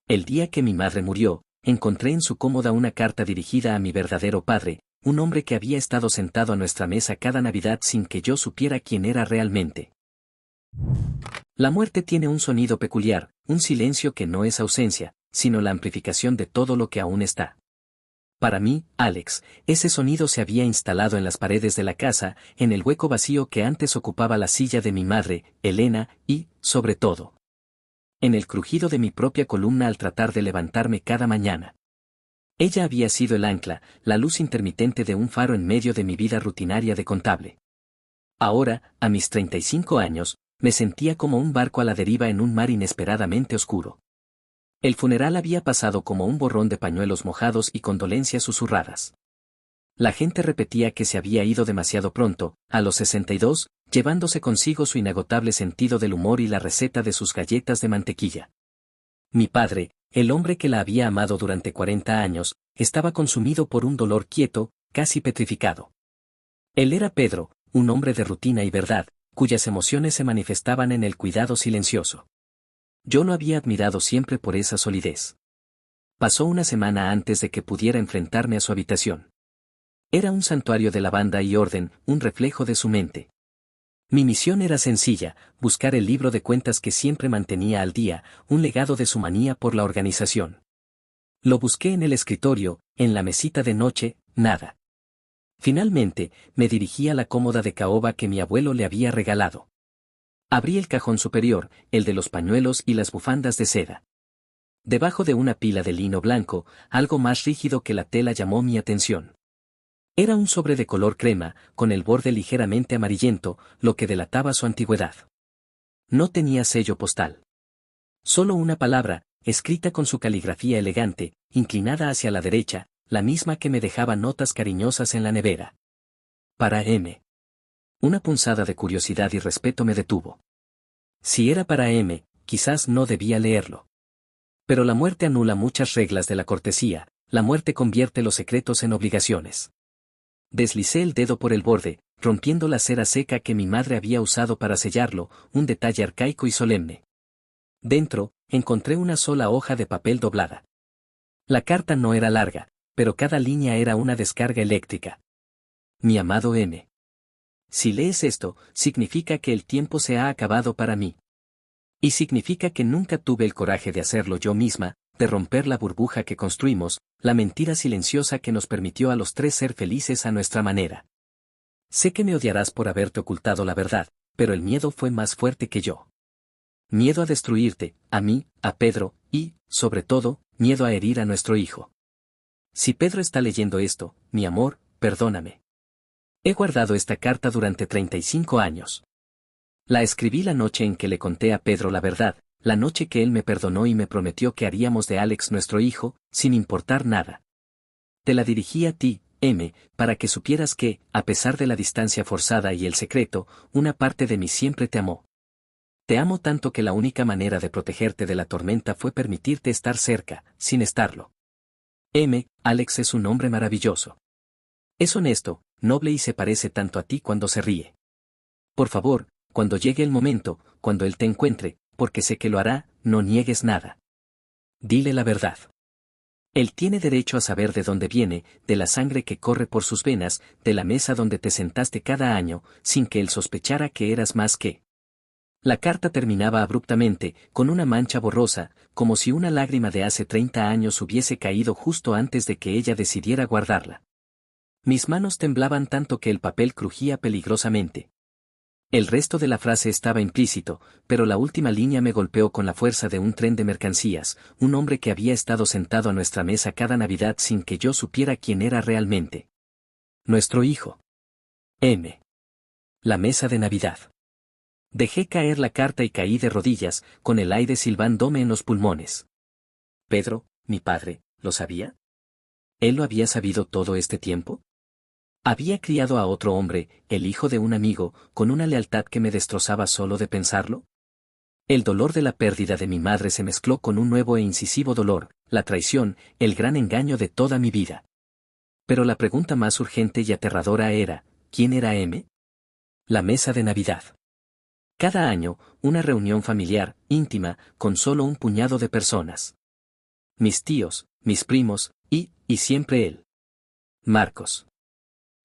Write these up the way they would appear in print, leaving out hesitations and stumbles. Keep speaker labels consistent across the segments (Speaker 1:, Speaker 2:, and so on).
Speaker 1: El día que mi madre murió, encontré en su cómoda una carta dirigida a mi verdadero padre, un hombre que había estado sentado a nuestra mesa cada Navidad sin que yo supiera quién era realmente. La muerte tiene un sonido peculiar, un silencio que no es ausencia, sino la amplificación de todo lo que aún está. Para mí, Alex, ese sonido se había instalado en las paredes de la casa, en el hueco vacío que antes ocupaba la silla de mi madre, Elena, y, sobre todo, en el crujido de mi propia columna al tratar de levantarme cada mañana. Ella había sido el ancla, la luz intermitente de un faro en medio de mi vida rutinaria de contable. Ahora, a mis 35 años, me sentía como un barco a la deriva en un mar inesperadamente oscuro. El funeral había pasado como un borrón de pañuelos mojados y condolencias susurradas. La gente repetía que se había ido demasiado pronto, a los 62, llevándose consigo su inagotable sentido del humor y la receta de sus galletas de mantequilla. Mi padre, el hombre que la había amado durante 40 años, estaba consumido por un dolor quieto, casi petrificado. Él era Pedro, un hombre de rutina y verdad, cuyas emociones se manifestaban en el cuidado silencioso. Yo lo había admirado siempre por esa solidez. Pasó una semana antes de que pudiera enfrentarme a su habitación. Era un santuario de lavanda y orden, un reflejo de su mente. Mi misión era sencilla, buscar el libro de cuentas que siempre mantenía al día, un legado de su manía por la organización. Lo busqué en el escritorio, en la mesita de noche, nada. Finalmente, me dirigí a la cómoda de caoba que mi abuelo le había regalado. Abrí el cajón superior, el de los pañuelos y las bufandas de seda. Debajo de una pila de lino blanco, algo más rígido que la tela llamó mi atención. Era un sobre de color crema, con el borde ligeramente amarillento, lo que delataba su antigüedad. No tenía sello postal. Solo una palabra, escrita con su caligrafía elegante, inclinada hacia la derecha, la misma que me dejaba notas cariñosas en la nevera. Para M. Una punzada de curiosidad y respeto me detuvo. Si era para M, quizás no debía leerlo. Pero la muerte anula muchas reglas de la cortesía, la muerte convierte los secretos en obligaciones. Deslicé el dedo por el borde, rompiendo la cera seca que mi madre había usado para sellarlo, un detalle arcaico y solemne. Dentro, encontré una sola hoja de papel doblada. La carta no era larga, pero cada línea era una descarga eléctrica. Mi amado M. Si lees esto, significa que el tiempo se ha acabado para mí. Y significa que nunca tuve el coraje de hacerlo yo misma, de romper la burbuja que construimos, la mentira silenciosa que nos permitió a los tres ser felices a nuestra manera. Sé que me odiarás por haberte ocultado la verdad, pero el miedo fue más fuerte que yo. Miedo a destruirte, a mí, a Pedro, y, sobre todo, miedo a herir a nuestro hijo. Si Pedro está leyendo esto, mi amor, perdóname. He guardado esta carta durante 35 años. La escribí la noche en que le conté a Pedro la verdad, la noche que él me perdonó y me prometió que haríamos de Alex nuestro hijo, sin importar nada. Te la dirigí a ti, M, para que supieras que, a pesar de la distancia forzada y el secreto, una parte de mí siempre te amó. Te amo tanto que la única manera de protegerte de la tormenta fue permitirte estar cerca, sin estarlo. M, Alex es un hombre maravilloso. Es honesto, noble y se parece tanto a ti cuando se ríe. Por favor, cuando llegue el momento, cuando él te encuentre, porque sé que lo hará, no niegues nada. Dile la verdad. Él tiene derecho a saber de dónde viene, de la sangre que corre por sus venas, de la mesa donde te sentaste cada año, sin que él sospechara que eras más que. La carta terminaba abruptamente, con una mancha borrosa, como si una lágrima de hace 30 años hubiese caído justo antes de que ella decidiera guardarla. Mis manos temblaban tanto que el papel crujía peligrosamente. El resto de la frase estaba implícito, pero la última línea me golpeó con la fuerza de un tren de mercancías, un hombre que había estado sentado a nuestra mesa cada Navidad sin que yo supiera quién era realmente. Nuestro hijo. M. La mesa de Navidad. Dejé caer la carta y caí de rodillas, con el aire silbándome en los pulmones. Pedro, mi padre, ¿lo sabía? ¿Él lo había sabido todo este tiempo? Había criado a otro hombre, el hijo de un amigo, con una lealtad que me destrozaba solo de pensarlo. El dolor de la pérdida de mi madre se mezcló con un nuevo e incisivo dolor, la traición, el gran engaño de toda mi vida. Pero la pregunta más urgente y aterradora era, ¿quién era M? La mesa de Navidad. Cada año, una reunión familiar, íntima, con solo un puñado de personas. mis tíos, mis primos, y siempre él. Marcos.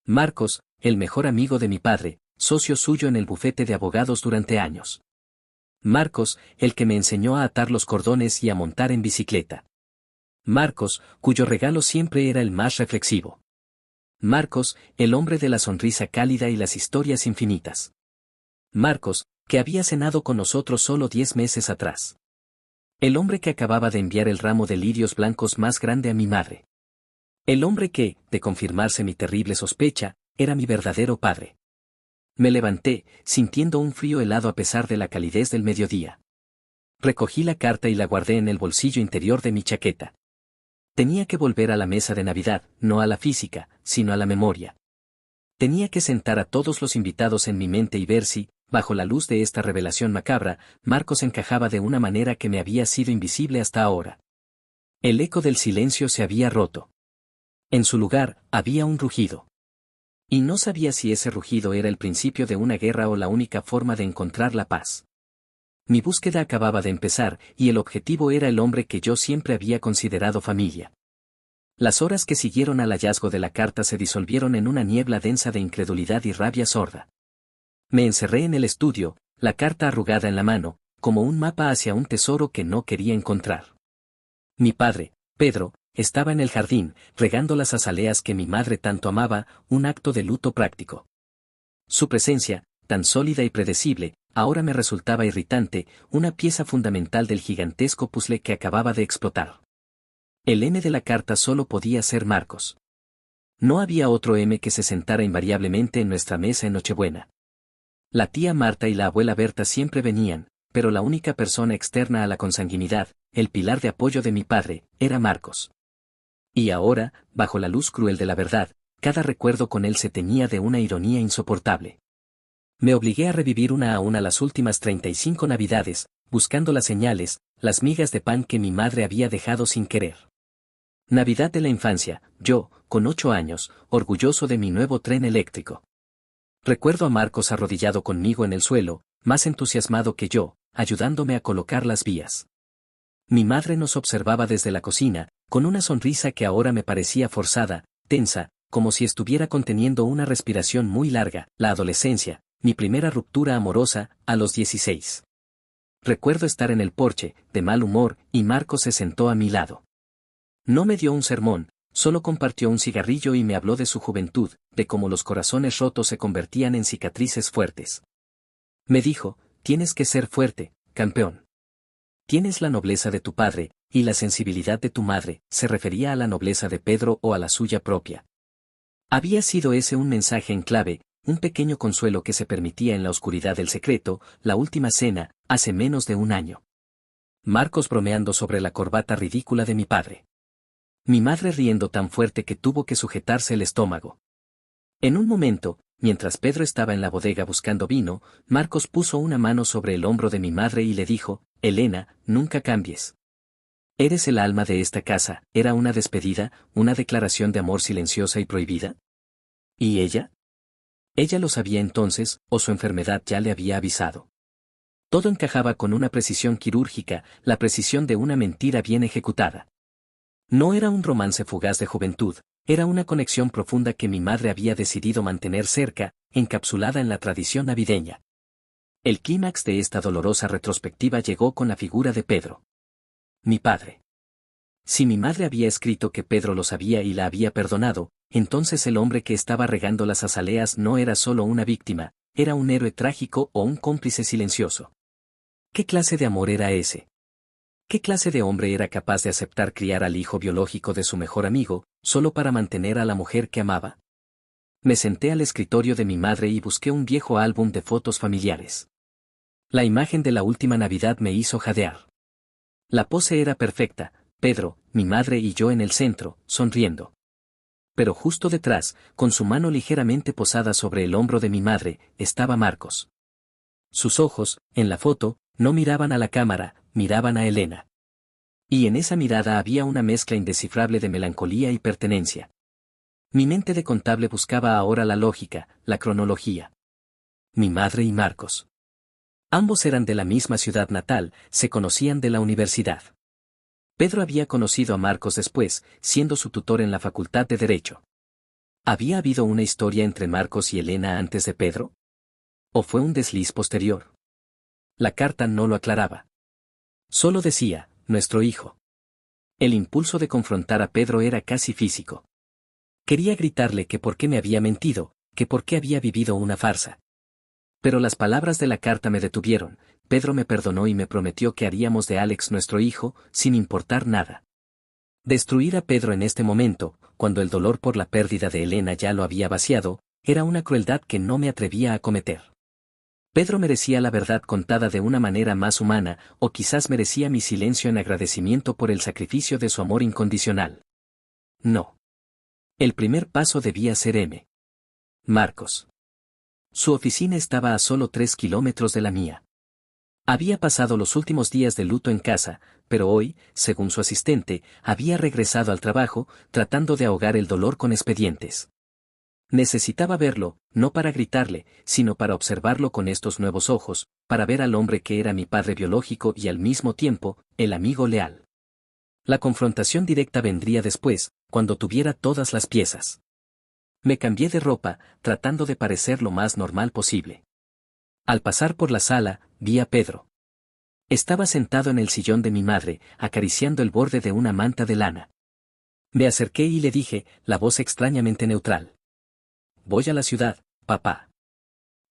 Speaker 1: Marcos, el mejor amigo de mi padre, socio suyo en el bufete de abogados durante años. Marcos, el que me enseñó a atar los cordones y a montar en bicicleta. Marcos, cuyo regalo siempre era el más reflexivo. Marcos, el hombre de la sonrisa cálida y las historias infinitas. Marcos, que había cenado con nosotros solo 10 meses atrás. El hombre que acababa de enviar el ramo de lirios blancos más grande a mi madre. El hombre que, de confirmarse mi terrible sospecha, era mi verdadero padre. Me levanté, sintiendo un frío helado a pesar de la calidez del mediodía. Recogí la carta y la guardé en el bolsillo interior de mi chaqueta. Tenía que volver a la mesa de Navidad, no a la física, sino a la memoria. Tenía que sentar a todos los invitados en mi mente y ver si, bajo la luz de esta revelación macabra, Marcos encajaba de una manera que me había sido invisible hasta ahora. El eco del silencio se había roto. En su lugar, había un rugido. Y no sabía si ese rugido era el principio de una guerra o la única forma de encontrar la paz. Mi búsqueda acababa de empezar, y el objetivo era el hombre que yo siempre había considerado familia. Las horas que siguieron al hallazgo de la carta se disolvieron en una niebla densa de incredulidad y rabia sorda. Me encerré en el estudio, la carta arrugada en la mano, como un mapa hacia un tesoro que no quería encontrar. Mi padre, Pedro, estaba en el jardín, regando las azaleas que mi madre tanto amaba, un acto de luto práctico. Su presencia, tan sólida y predecible, ahora me resultaba irritante, una pieza fundamental del gigantesco puzzle que acababa de explotar. El M de la carta solo podía ser Marcos. No había otro M que se sentara invariablemente en nuestra mesa en Nochebuena. La tía Marta y la abuela Berta siempre venían, pero la única persona externa a la consanguinidad, el pilar de apoyo de mi padre, era Marcos. Y ahora, bajo la luz cruel de la verdad, cada recuerdo con él se teñía de una ironía insoportable. Me obligué a revivir una a una las últimas 35 Navidades, buscando las señales, las migas de pan que mi madre había dejado sin querer. Navidad de la infancia, yo, con 8 años, orgulloso de mi nuevo tren eléctrico. Recuerdo a Marcos arrodillado conmigo en el suelo, más entusiasmado que yo, ayudándome a colocar las vías. Mi madre nos observaba desde la cocina, con una sonrisa que ahora me parecía forzada, tensa, como si estuviera conteniendo una respiración muy larga. La adolescencia, mi primera ruptura amorosa, a los 16. Recuerdo estar en el porche, de mal humor, y Marcos se sentó a mi lado. No me dio un sermón, solo compartió un cigarrillo y me habló de su juventud, de cómo los corazones rotos se convertían en cicatrices fuertes. Me dijo, tienes que ser fuerte, campeón. Tienes la nobleza de tu padre, y la sensibilidad de tu madre. Se refería a la nobleza de Pedro o a la suya propia. Había sido ese un mensaje en clave, un pequeño consuelo que se permitía en la oscuridad del secreto, la última cena, hace menos de un año. Marcos bromeando sobre la corbata ridícula de mi padre. Mi madre riendo tan fuerte que tuvo que sujetarse el estómago. En un momento, mientras Pedro estaba en la bodega buscando vino, Marcos puso una mano sobre el hombro de mi madre y le dijo, Elena, nunca cambies. Eres el alma de esta casa. ¿Era una despedida, una declaración de amor silenciosa y prohibida? ¿Y ella? Ella lo sabía entonces, o su enfermedad ya le había avisado. Todo encajaba con una precisión quirúrgica, la precisión de una mentira bien ejecutada. No era un romance fugaz de juventud, era una conexión profunda que mi madre había decidido mantener cerca, encapsulada en la tradición navideña. El clímax de esta dolorosa retrospectiva llegó con la figura de Pedro. Mi padre. Si mi madre había escrito que Pedro lo sabía y la había perdonado, entonces el hombre que estaba regando las azaleas no era solo una víctima, era un héroe trágico o un cómplice silencioso. ¿Qué clase de amor era ese? ¿Qué clase de hombre era capaz de aceptar criar al hijo biológico de su mejor amigo, solo para mantener a la mujer que amaba? Me senté al escritorio de mi madre y busqué un viejo álbum de fotos familiares. La imagen de la última Navidad me hizo jadear. La pose era perfecta, Pedro, mi madre y yo en el centro, sonriendo. Pero justo detrás, con su mano ligeramente posada sobre el hombro de mi madre, estaba Marcos. Sus ojos, en la foto, no miraban a la cámara, miraban a Elena. Y en esa mirada había una mezcla indescifrable de melancolía y pertenencia. Mi mente de contable buscaba ahora la lógica, la cronología. Mi madre y Marcos. Ambos eran de la misma ciudad natal, se conocían de la universidad. Pedro había conocido a Marcos después, siendo su tutor en la Facultad de Derecho. ¿Había habido una historia entre Marcos y Elena antes de Pedro? ¿O fue un desliz posterior? La carta no lo aclaraba. Solo decía, nuestro hijo. El impulso de confrontar a Pedro era casi físico. Quería gritarle que por qué me había mentido, que por qué había vivido una farsa. Pero las palabras de la carta me detuvieron. Pedro me perdonó y me prometió que haríamos de Alex nuestro hijo, sin importar nada. Destruir a Pedro en este momento, cuando el dolor por la pérdida de Elena ya lo había vaciado, era una crueldad que no me atrevía a cometer. Pedro merecía la verdad contada de una manera más humana, o quizás merecía mi silencio en agradecimiento por el sacrificio de su amor incondicional. No. El primer paso debía ser M. Marcos. Su oficina estaba a solo 3 kilómetros de la mía. Había pasado los últimos días de luto en casa, pero hoy, según su asistente, había regresado al trabajo, tratando de ahogar el dolor con expedientes. Necesitaba verlo, no para gritarle, sino para observarlo con estos nuevos ojos, para ver al hombre que era mi padre biológico y al mismo tiempo, el amigo leal. La confrontación directa vendría después, cuando tuviera todas las piezas. Me cambié de ropa, tratando de parecer lo más normal posible. Al pasar por la sala, vi a Pedro. Estaba sentado en el sillón de mi madre, acariciando el borde de una manta de lana. Me acerqué y le dije, la voz extrañamente neutral. Voy a la ciudad, papá.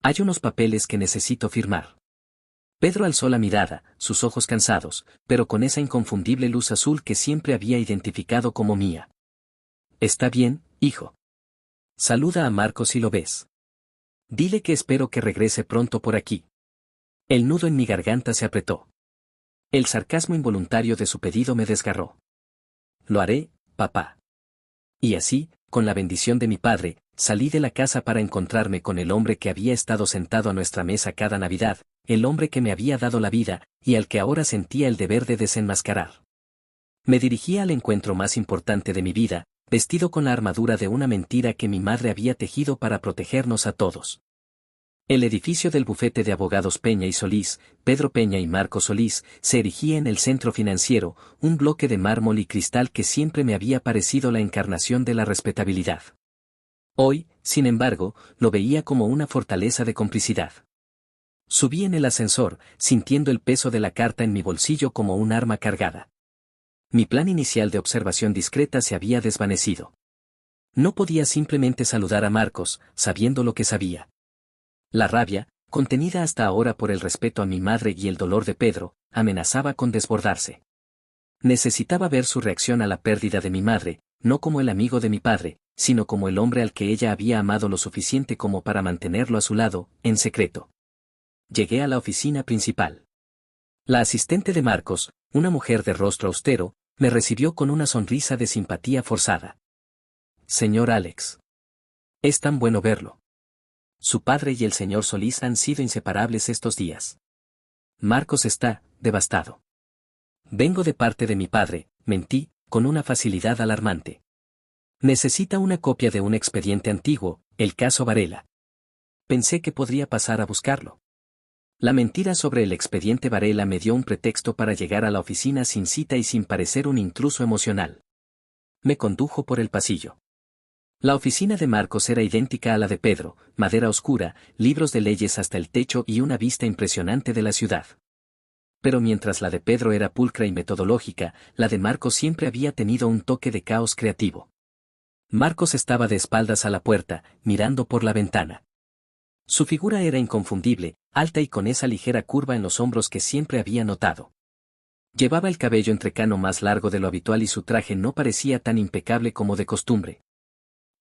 Speaker 1: Hay unos papeles que necesito firmar. Pedro alzó la mirada, sus ojos cansados, pero con esa inconfundible luz azul que siempre había identificado como mía. Está bien, hijo. Saluda a Marcos si lo ves. Dile que espero que regrese pronto por aquí. El nudo en mi garganta se apretó. El sarcasmo involuntario de su pedido me desgarró. Lo haré, papá. Y así, con la bendición de mi padre, salí de la casa para encontrarme con el hombre que había estado sentado a nuestra mesa cada Navidad, el hombre que me había dado la vida, y al que ahora sentía el deber de desenmascarar. Me dirigía al encuentro más importante de mi vida, vestido con la armadura de una mentira que mi madre había tejido para protegernos a todos. El edificio del bufete de abogados Peña y Solís, Pedro Peña y Marcos Solís, se erigía en el centro financiero, un bloque de mármol y cristal que siempre me había parecido la encarnación de la respetabilidad. Hoy, sin embargo, lo veía como una fortaleza de complicidad. Subí en el ascensor, sintiendo el peso de la carta en mi bolsillo como un arma cargada. Mi plan inicial de observación discreta se había desvanecido. No podía simplemente saludar a Marcos, sabiendo lo que sabía. La rabia, contenida hasta ahora por el respeto a mi madre y el dolor de Pedro, amenazaba con desbordarse. Necesitaba ver su reacción a la pérdida de mi madre, no como el amigo de mi padre, sino como el hombre al que ella había amado lo suficiente como para mantenerlo a su lado, en secreto. Llegué a la oficina principal. La asistente de Marcos, una mujer de rostro austero, me recibió con una sonrisa de simpatía forzada. Señor Alex. Es tan bueno verlo. Su padre y el señor Solís han sido inseparables estos días. Marcos está devastado. Vengo de parte de mi padre, mentí, con una facilidad alarmante. Necesita una copia de un expediente antiguo, el caso Varela. Pensé que podría pasar a buscarlo. La mentira sobre el expediente Varela me dio un pretexto para llegar a la oficina sin cita y sin parecer un intruso emocional. Me condujo por el pasillo. La oficina de Marcos era idéntica a la de Pedro, madera oscura, libros de leyes hasta el techo y una vista impresionante de la ciudad. Pero mientras la de Pedro era pulcra y metodológica, la de Marcos siempre había tenido un toque de caos creativo. Marcos estaba de espaldas a la puerta, mirando por la ventana. Su figura era inconfundible, alta y con esa ligera curva en los hombros que siempre había notado. Llevaba el cabello entrecano más largo de lo habitual y su traje no parecía tan impecable como de costumbre.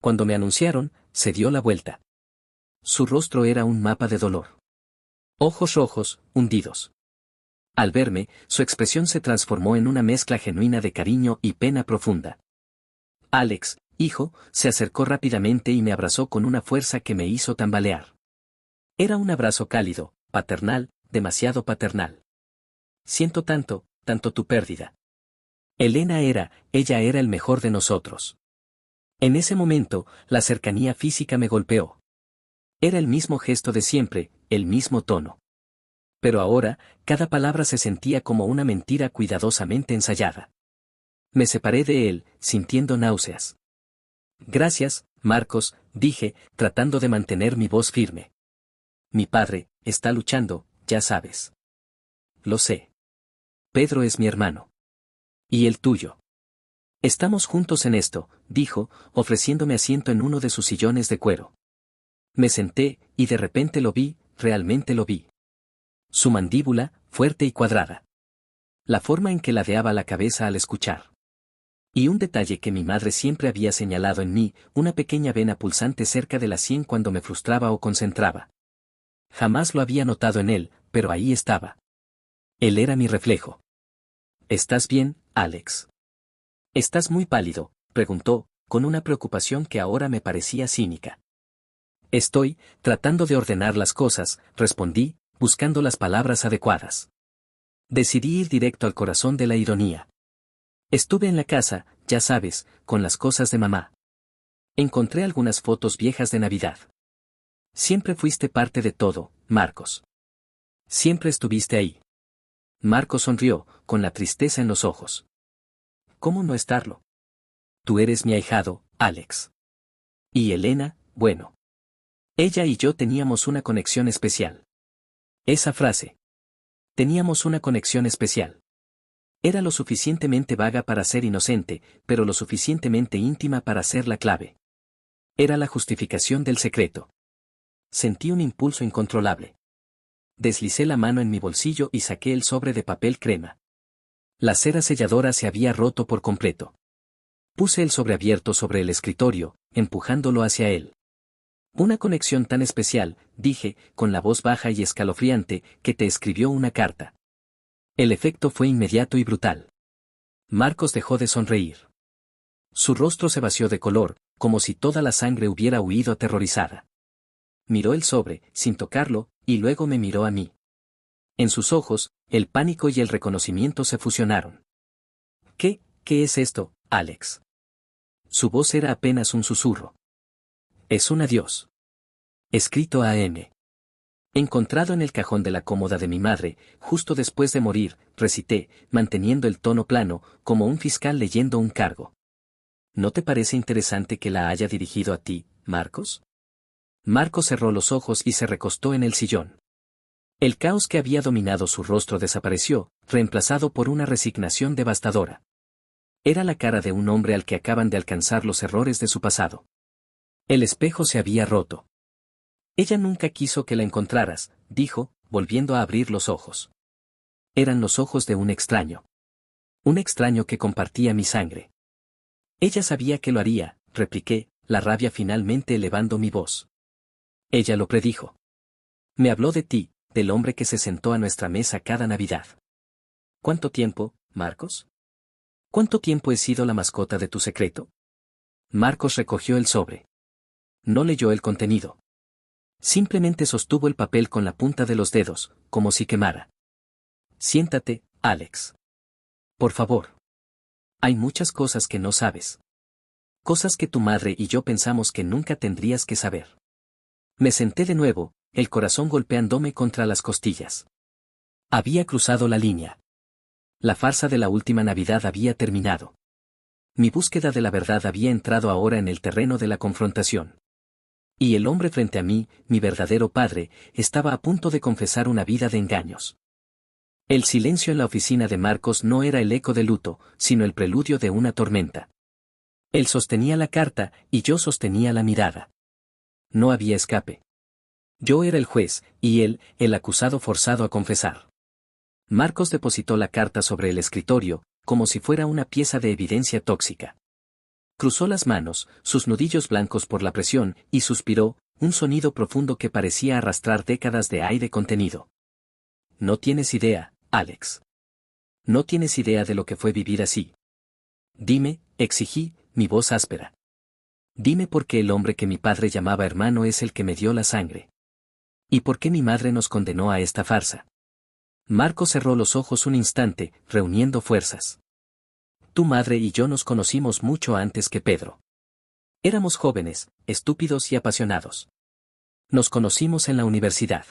Speaker 1: Cuando me anunciaron, se dio la vuelta. Su rostro era un mapa de dolor. Ojos rojos, hundidos. Al verme, su expresión se transformó en una mezcla genuina de cariño y pena profunda. Alex, hijo, se acercó rápidamente y me abrazó con una fuerza que me hizo tambalear. Era un abrazo cálido, paternal, demasiado paternal. Siento tanto, tanto tu pérdida. Ella era el mejor de nosotros. En ese momento, la cercanía física me golpeó. Era el mismo gesto de siempre, el mismo tono. Pero ahora, cada palabra se sentía como una mentira cuidadosamente ensayada. Me separé de él, sintiendo náuseas. Gracias, Marcos, dije, tratando de mantener mi voz firme. Mi padre está luchando, ya sabes. Lo sé. Pedro es mi hermano. ¿Y el tuyo? Estamos juntos en esto, dijo, ofreciéndome asiento en uno de sus sillones de cuero. Me senté, y de repente lo vi, realmente lo vi. Su mandíbula, fuerte y cuadrada. La forma en que ladeaba la cabeza al escuchar. Y un detalle que mi madre siempre había señalado en mí, una pequeña vena pulsante cerca de la sien cuando me frustraba o concentraba. Jamás lo había notado en él, pero ahí estaba. Él era mi reflejo. ¿Estás bien, Alex? ¿Estás muy pálido?, preguntó, con una preocupación que ahora me parecía cínica. Estoy tratando de ordenar las cosas, respondí, buscando las palabras adecuadas. Decidí ir directo al corazón de la ironía. Estuve en la casa, ya sabes, con las cosas de mamá. Encontré algunas fotos viejas de Navidad. Siempre fuiste parte de todo, Marcos. Siempre estuviste ahí. Marcos sonrió, con la tristeza en los ojos. ¿Cómo no estarlo? Tú eres mi ahijado, Alex. Y Elena, bueno. Ella y yo teníamos una conexión especial. Esa frase. Teníamos una conexión especial. Era lo suficientemente vaga para ser inocente, pero lo suficientemente íntima para ser la clave. Era la justificación del secreto. Sentí un impulso incontrolable. Deslicé la mano en mi bolsillo y saqué el sobre de papel crema. La cera selladora se había roto por completo. Puse el sobre abierto sobre el escritorio, empujándolo hacia él. Una conexión tan especial, dije, con la voz baja y escalofriante, que te escribió una carta. El efecto fue inmediato y brutal. Marcos dejó de sonreír. Su rostro se vació de color, como si toda la sangre hubiera huido aterrorizada. Miró el sobre, sin tocarlo, y luego me miró a mí. En sus ojos, el pánico y el reconocimiento se fusionaron. ¿Qué es esto, Alex? Su voz era apenas un susurro. Es un adiós. Escrito a M. Encontrado en el cajón de la cómoda de mi madre, justo después de morir, recité, manteniendo el tono plano, como un fiscal leyendo un cargo. ¿No te parece interesante que la haya dirigido a ti, Marcos? Marcos cerró los ojos y se recostó en el sillón. El caos que había dominado su rostro desapareció, reemplazado por una resignación devastadora. Era la cara de un hombre al que acaban de alcanzar los errores de su pasado. El espejo se había roto. Ella nunca quiso que la encontraras, dijo, volviendo a abrir los ojos. Eran los ojos de un extraño. Un extraño que compartía mi sangre. Ella sabía que lo haría, repliqué, la rabia finalmente elevando mi voz. Ella lo predijo. Me habló de ti, del hombre que se sentó a nuestra mesa cada Navidad. ¿Cuánto tiempo, Marcos? ¿Cuánto tiempo he sido la mascota de tu secreto? Marcos recogió el sobre. No leyó el contenido. Simplemente sostuvo el papel con la punta de los dedos, como si quemara. Siéntate, Alex. Por favor. Hay muchas cosas que no sabes. Cosas que tu madre y yo pensamos que nunca tendrías que saber. Me senté de nuevo, el corazón golpeándome contra las costillas. Había cruzado la línea. La farsa de la última Navidad había terminado. Mi búsqueda de la verdad había entrado ahora en el terreno de la confrontación. Y el hombre frente a mí, mi verdadero padre, estaba a punto de confesar una vida de engaños. El silencio en la oficina de Marcos no era el eco de luto, sino el preludio de una tormenta. Él sostenía la carta, y yo sostenía la mirada. No había escape. Yo era el juez, y él, el acusado forzado a confesar. Marcos depositó la carta sobre el escritorio, como si fuera una pieza de evidencia tóxica. Cruzó las manos, sus nudillos blancos por la presión, y suspiró, un sonido profundo que parecía arrastrar décadas de aire contenido. No tienes idea, Alex. No tienes idea de lo que fue vivir así. Dime, exigí, mi voz áspera. Dime por qué el hombre que mi padre llamaba hermano es el que me dio la sangre. ¿Y por qué mi madre nos condenó a esta farsa? Marcos cerró los ojos un instante, reuniendo fuerzas. Tu madre y yo nos conocimos mucho antes que Pedro. Éramos jóvenes, estúpidos y apasionados. Nos conocimos en la universidad.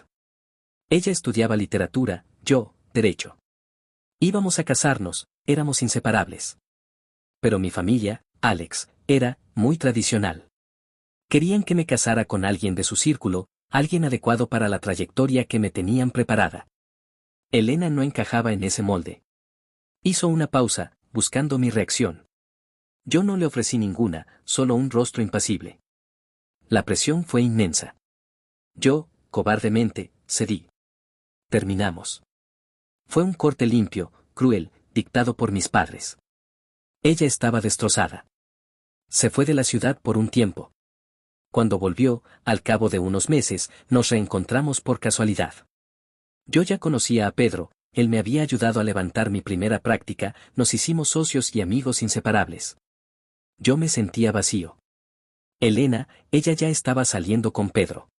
Speaker 1: Ella estudiaba literatura, yo, derecho. Íbamos a casarnos, éramos inseparables. Pero mi familia, Alex, era muy tradicional. Querían que me casara con alguien de su círculo, alguien adecuado para la trayectoria que me tenían preparada. Elena no encajaba en ese molde. Hizo una pausa, buscando mi reacción. Yo no le ofrecí ninguna, solo un rostro impasible. La presión fue inmensa. Yo, cobardemente, cedí. Terminamos. Fue un corte limpio, cruel, dictado por mis padres. Ella estaba destrozada. Se fue de la ciudad por un tiempo. Cuando volvió, al cabo de unos meses, nos reencontramos por casualidad. Yo ya conocía a Pedro, él me había ayudado a levantar mi primera práctica, nos hicimos socios y amigos inseparables. Yo me sentía vacío. Elena, ella ya estaba saliendo con Pedro.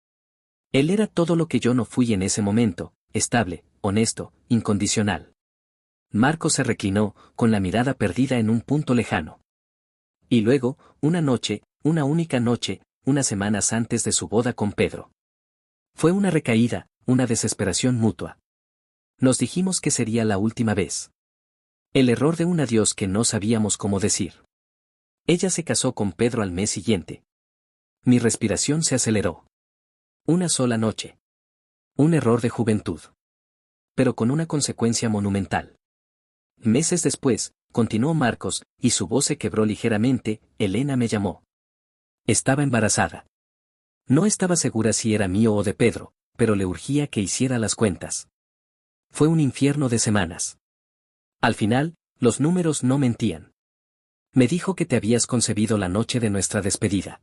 Speaker 1: Él era todo lo que yo no fui en ese momento, estable, honesto, incondicional. Marco se reclinó, con la mirada perdida en un punto lejano. Y luego, una noche, una única noche, unas semanas antes de su boda con Pedro. Fue una recaída, una desesperación mutua. Nos dijimos que sería la última vez. El error de un adiós que no sabíamos cómo decir. Ella se casó con Pedro al mes siguiente. Mi respiración se aceleró. Una sola noche. Un error de juventud. Pero con una consecuencia monumental. Meses después, continuó Marcos, y su voz se quebró ligeramente, Elena me llamó. Estaba embarazada. No estaba segura si era mío o de Pedro, pero le urgía que hiciera las cuentas. Fue un infierno de semanas. Al final, los números no mentían. Me dijo que te habías concebido la noche de nuestra despedida.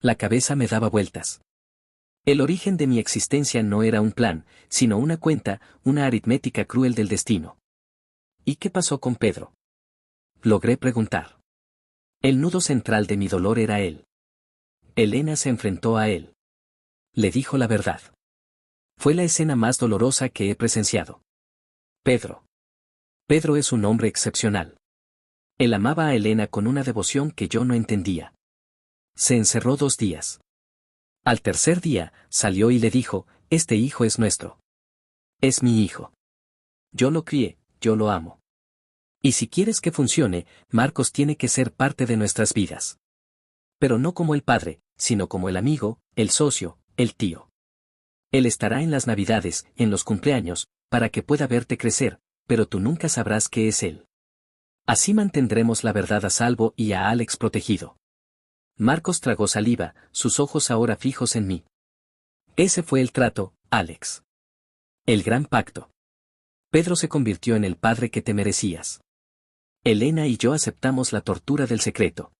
Speaker 1: La cabeza me daba vueltas. El origen de mi existencia no era un plan, sino una cuenta, una aritmética cruel del destino. ¿Y qué pasó con Pedro? Logré preguntar. El nudo central de mi dolor era él. Elena se enfrentó a él. Le dijo la verdad. Fue la escena más dolorosa que he presenciado. Pedro. Pedro es un hombre excepcional. Él amaba a Elena con una devoción que yo no entendía. Se encerró 2 días. Al tercer día, salió y le dijo, este hijo es nuestro. Es mi hijo. Yo lo crié, yo lo amo. Y si quieres que funcione, Marcos tiene que ser parte de nuestras vidas. Pero no como el padre, sino como el amigo, el socio, el tío. Él estará en las Navidades, en los cumpleaños, para que pueda verte crecer, pero tú nunca sabrás qué es él. Así mantendremos la verdad a salvo y a Alex protegido. Marcos tragó saliva, sus ojos ahora fijos en mí. Ese fue el trato, Alex. El gran pacto. Pedro se convirtió en el padre que te merecías. Elena y yo aceptamos la tortura del secreto.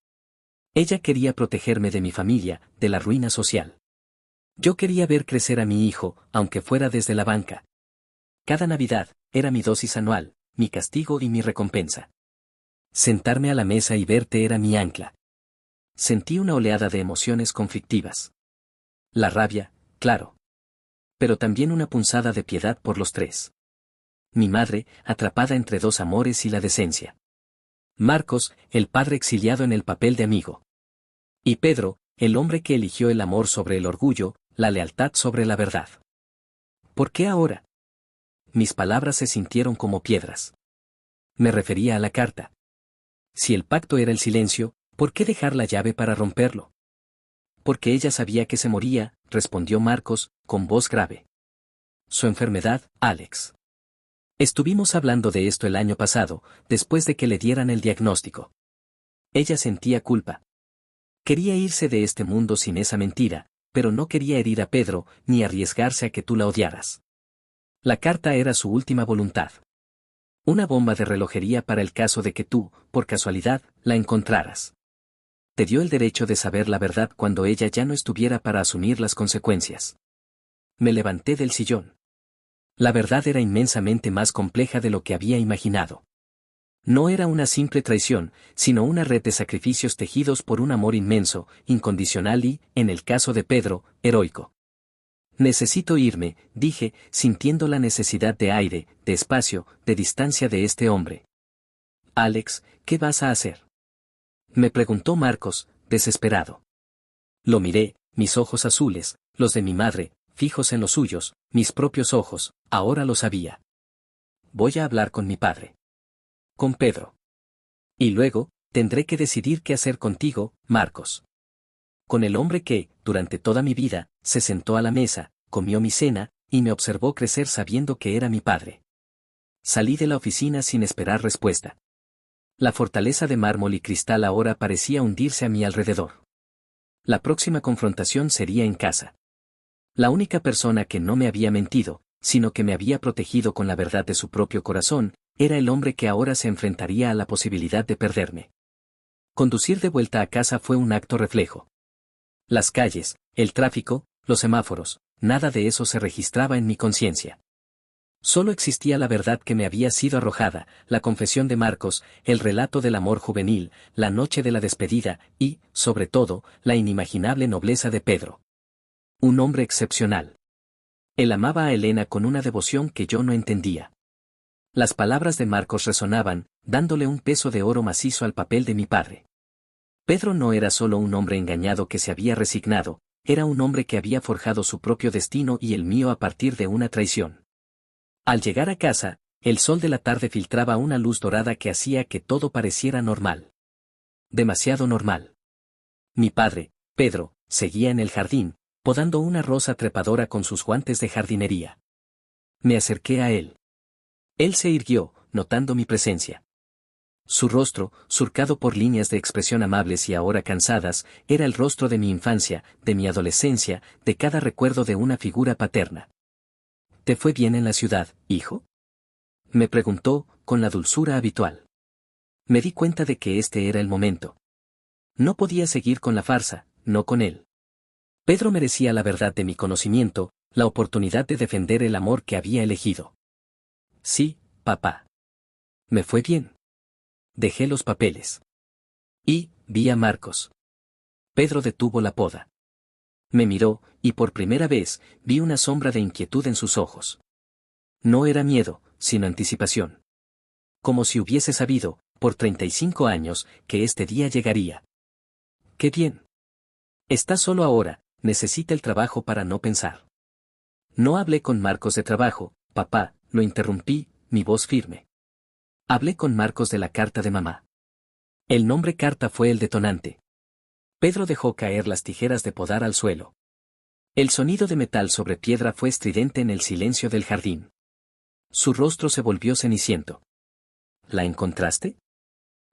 Speaker 1: Ella quería protegerme de mi familia, de la ruina social. Yo quería ver crecer a mi hijo, aunque fuera desde la banca. Cada Navidad, era mi dosis anual, mi castigo y mi recompensa. Sentarme a la mesa y verte era mi ancla. Sentí una oleada de emociones conflictivas. La rabia, claro. Pero también una punzada de piedad por los 3. Mi madre, atrapada entre 2 amores y la decencia. Marcos, el padre exiliado en el papel de amigo. Y Pedro, el hombre que eligió el amor sobre el orgullo, la lealtad sobre la verdad. ¿Por qué ahora? Mis palabras se sintieron como piedras. Me refería a la carta. Si el pacto era el silencio, ¿por qué dejar la llave para romperlo? Porque ella sabía que se moría, respondió Marcos, con voz grave. Su enfermedad, Alex. Estuvimos hablando de esto el año pasado, después de que le dieran el diagnóstico. Ella sentía culpa. Quería irse de este mundo sin esa mentira, pero no quería herir a Pedro, ni arriesgarse a que tú la odiaras. La carta era su última voluntad. Una bomba de relojería para el caso de que tú, por casualidad, la encontraras. Te dio el derecho de saber la verdad cuando ella ya no estuviera para asumir las consecuencias. Me levanté del sillón. La verdad era inmensamente más compleja de lo que había imaginado. No era una simple traición, sino una red de sacrificios tejidos por un amor inmenso, incondicional y, en el caso de Pedro, heroico. Necesito irme, dije, sintiendo la necesidad de aire, de espacio, de distancia de este hombre. Alex, ¿qué vas a hacer? Me preguntó Marcos, desesperado. Lo miré, mis ojos azules, los de mi madre, fijos en los suyos, mis propios ojos, ahora lo sabía. Voy a hablar con mi padre. Con Pedro. Y luego, Tendré que decidir qué hacer contigo, Marcos. Con el hombre que, durante toda mi vida, se sentó a la mesa, comió mi cena, y me observó crecer sabiendo que era mi padre. Salí de la oficina sin esperar respuesta. La fortaleza de mármol y cristal ahora parecía hundirse a mi alrededor. La próxima confrontación sería en casa. La única persona que no me había mentido, sino que me había protegido con la verdad de su propio corazón, era el hombre que ahora se enfrentaría a la posibilidad de perderme. Conducir de vuelta a casa fue un acto reflejo. Las calles, el tráfico, los semáforos, nada de eso se registraba en mi conciencia. Solo existía la verdad que me había sido arrojada, la confesión de Marcos, el relato del amor juvenil, la noche de la despedida y, sobre todo, la inimaginable nobleza de Pedro. Un hombre excepcional. Él amaba a Elena con una devoción que yo no entendía. Las palabras de Marcos resonaban, dándole un peso de oro macizo al papel de mi padre. Pedro no era solo un hombre engañado que se había resignado, era un hombre que había forjado su propio destino y el mío a partir de una traición. Al llegar a casa, el sol de la tarde filtraba una luz dorada que hacía que todo pareciera normal. Demasiado normal. Mi padre, Pedro, seguía en el jardín, podando una rosa trepadora con sus guantes de jardinería. Me acerqué a él. Él se irguió, notando mi presencia. Su rostro, surcado por líneas de expresión amables y ahora cansadas, era el rostro de mi infancia, de mi adolescencia, de cada recuerdo de una figura paterna. ¿Te fue bien en la ciudad, hijo? Me preguntó, con la dulzura habitual. Me di cuenta de que este era el momento. No podía seguir con la farsa, no con él. Pedro merecía la verdad de mi conocimiento, la oportunidad de defender el amor que había elegido. Sí, papá. Me fue bien. Dejé los papeles. Y, vi a Marcos. Pedro detuvo la poda. Me miró, y por primera vez, vi una sombra de inquietud en sus ojos. No era miedo, sino anticipación. Como si hubiese sabido, por 35 años, que este día llegaría. ¡Qué bien! Está solo ahora, necesita el trabajo para no pensar. No hablé con Marcos de trabajo, papá, lo interrumpí, mi voz firme. Hablé con Marcos de la carta de mamá. El nombre carta fue el detonante. Pedro dejó caer las tijeras de podar al suelo. El sonido de metal sobre piedra fue estridente en el silencio del jardín. Su rostro se volvió ceniciento. ¿La encontraste?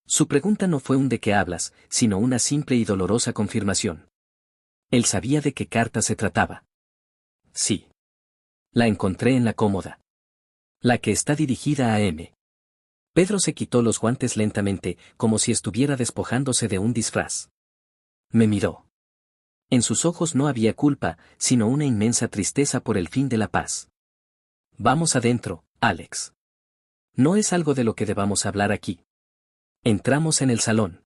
Speaker 1: Su pregunta no fue un ¿de qué hablas?, sino una simple y dolorosa confirmación. Él sabía de qué carta se trataba. Sí. La encontré en la cómoda. La que está dirigida a M. Pedro se quitó los guantes lentamente, como si estuviera despojándose de un disfraz. Me miró. En sus ojos no había culpa, sino una inmensa tristeza por el fin de la paz. Vamos adentro, Alex. No es algo de lo que debamos hablar aquí. Entramos en el salón.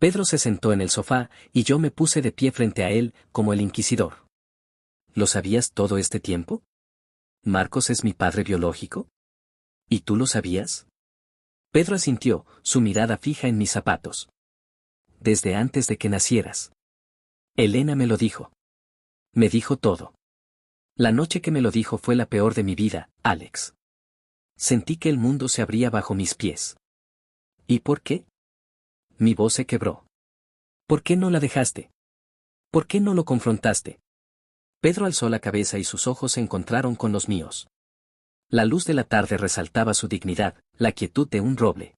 Speaker 1: Pedro se sentó en el sofá, y yo me puse de pie frente a él, como el inquisidor. ¿Lo sabías todo este tiempo? ¿Marcos es mi padre biológico? ¿Y tú lo sabías? Pedro asintió, su mirada fija en mis zapatos. Desde antes de que nacieras. Elena me lo dijo. Me dijo todo. La noche que me lo dijo fue la peor de mi vida, Alex. Sentí que el mundo se abría bajo mis pies. ¿Y por qué? Mi voz se quebró. ¿Por qué no la dejaste? ¿Por qué no lo confrontaste? Pedro alzó la cabeza y sus ojos se encontraron con los míos. La luz de la tarde resaltaba su dignidad, la quietud de un roble.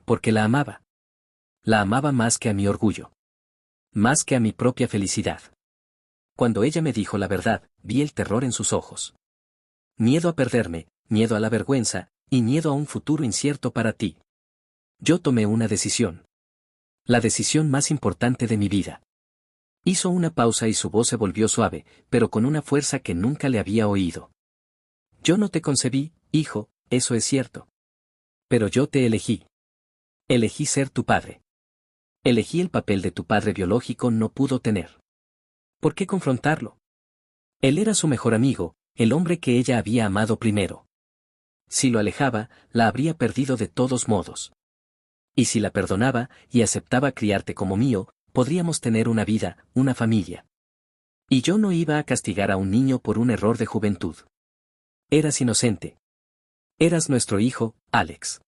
Speaker 1: Porque la amaba. La amaba más que a mi orgullo. Más que a mi propia felicidad. Cuando ella me dijo la verdad, vi el terror en sus ojos. Miedo a perderme, miedo a la vergüenza, y miedo a un futuro incierto para ti. Yo tomé una decisión. La decisión más importante de mi vida. Hizo una pausa y su voz se volvió suave, pero con una fuerza que nunca le había oído. Yo no te concebí, hijo, eso es cierto. Pero yo te elegí. Elegí ser tu padre. Elegí el papel de tu padre biológico no pudo tener. ¿Por qué confrontarlo? Él era su mejor amigo, el hombre que ella había amado primero. Si lo alejaba, la habría perdido de todos modos. Y si la perdonaba, y aceptaba criarte como mío, podríamos tener una vida, una familia. Y yo no iba a castigar a un niño por un error de juventud. Eras inocente. Eras nuestro hijo, Alex.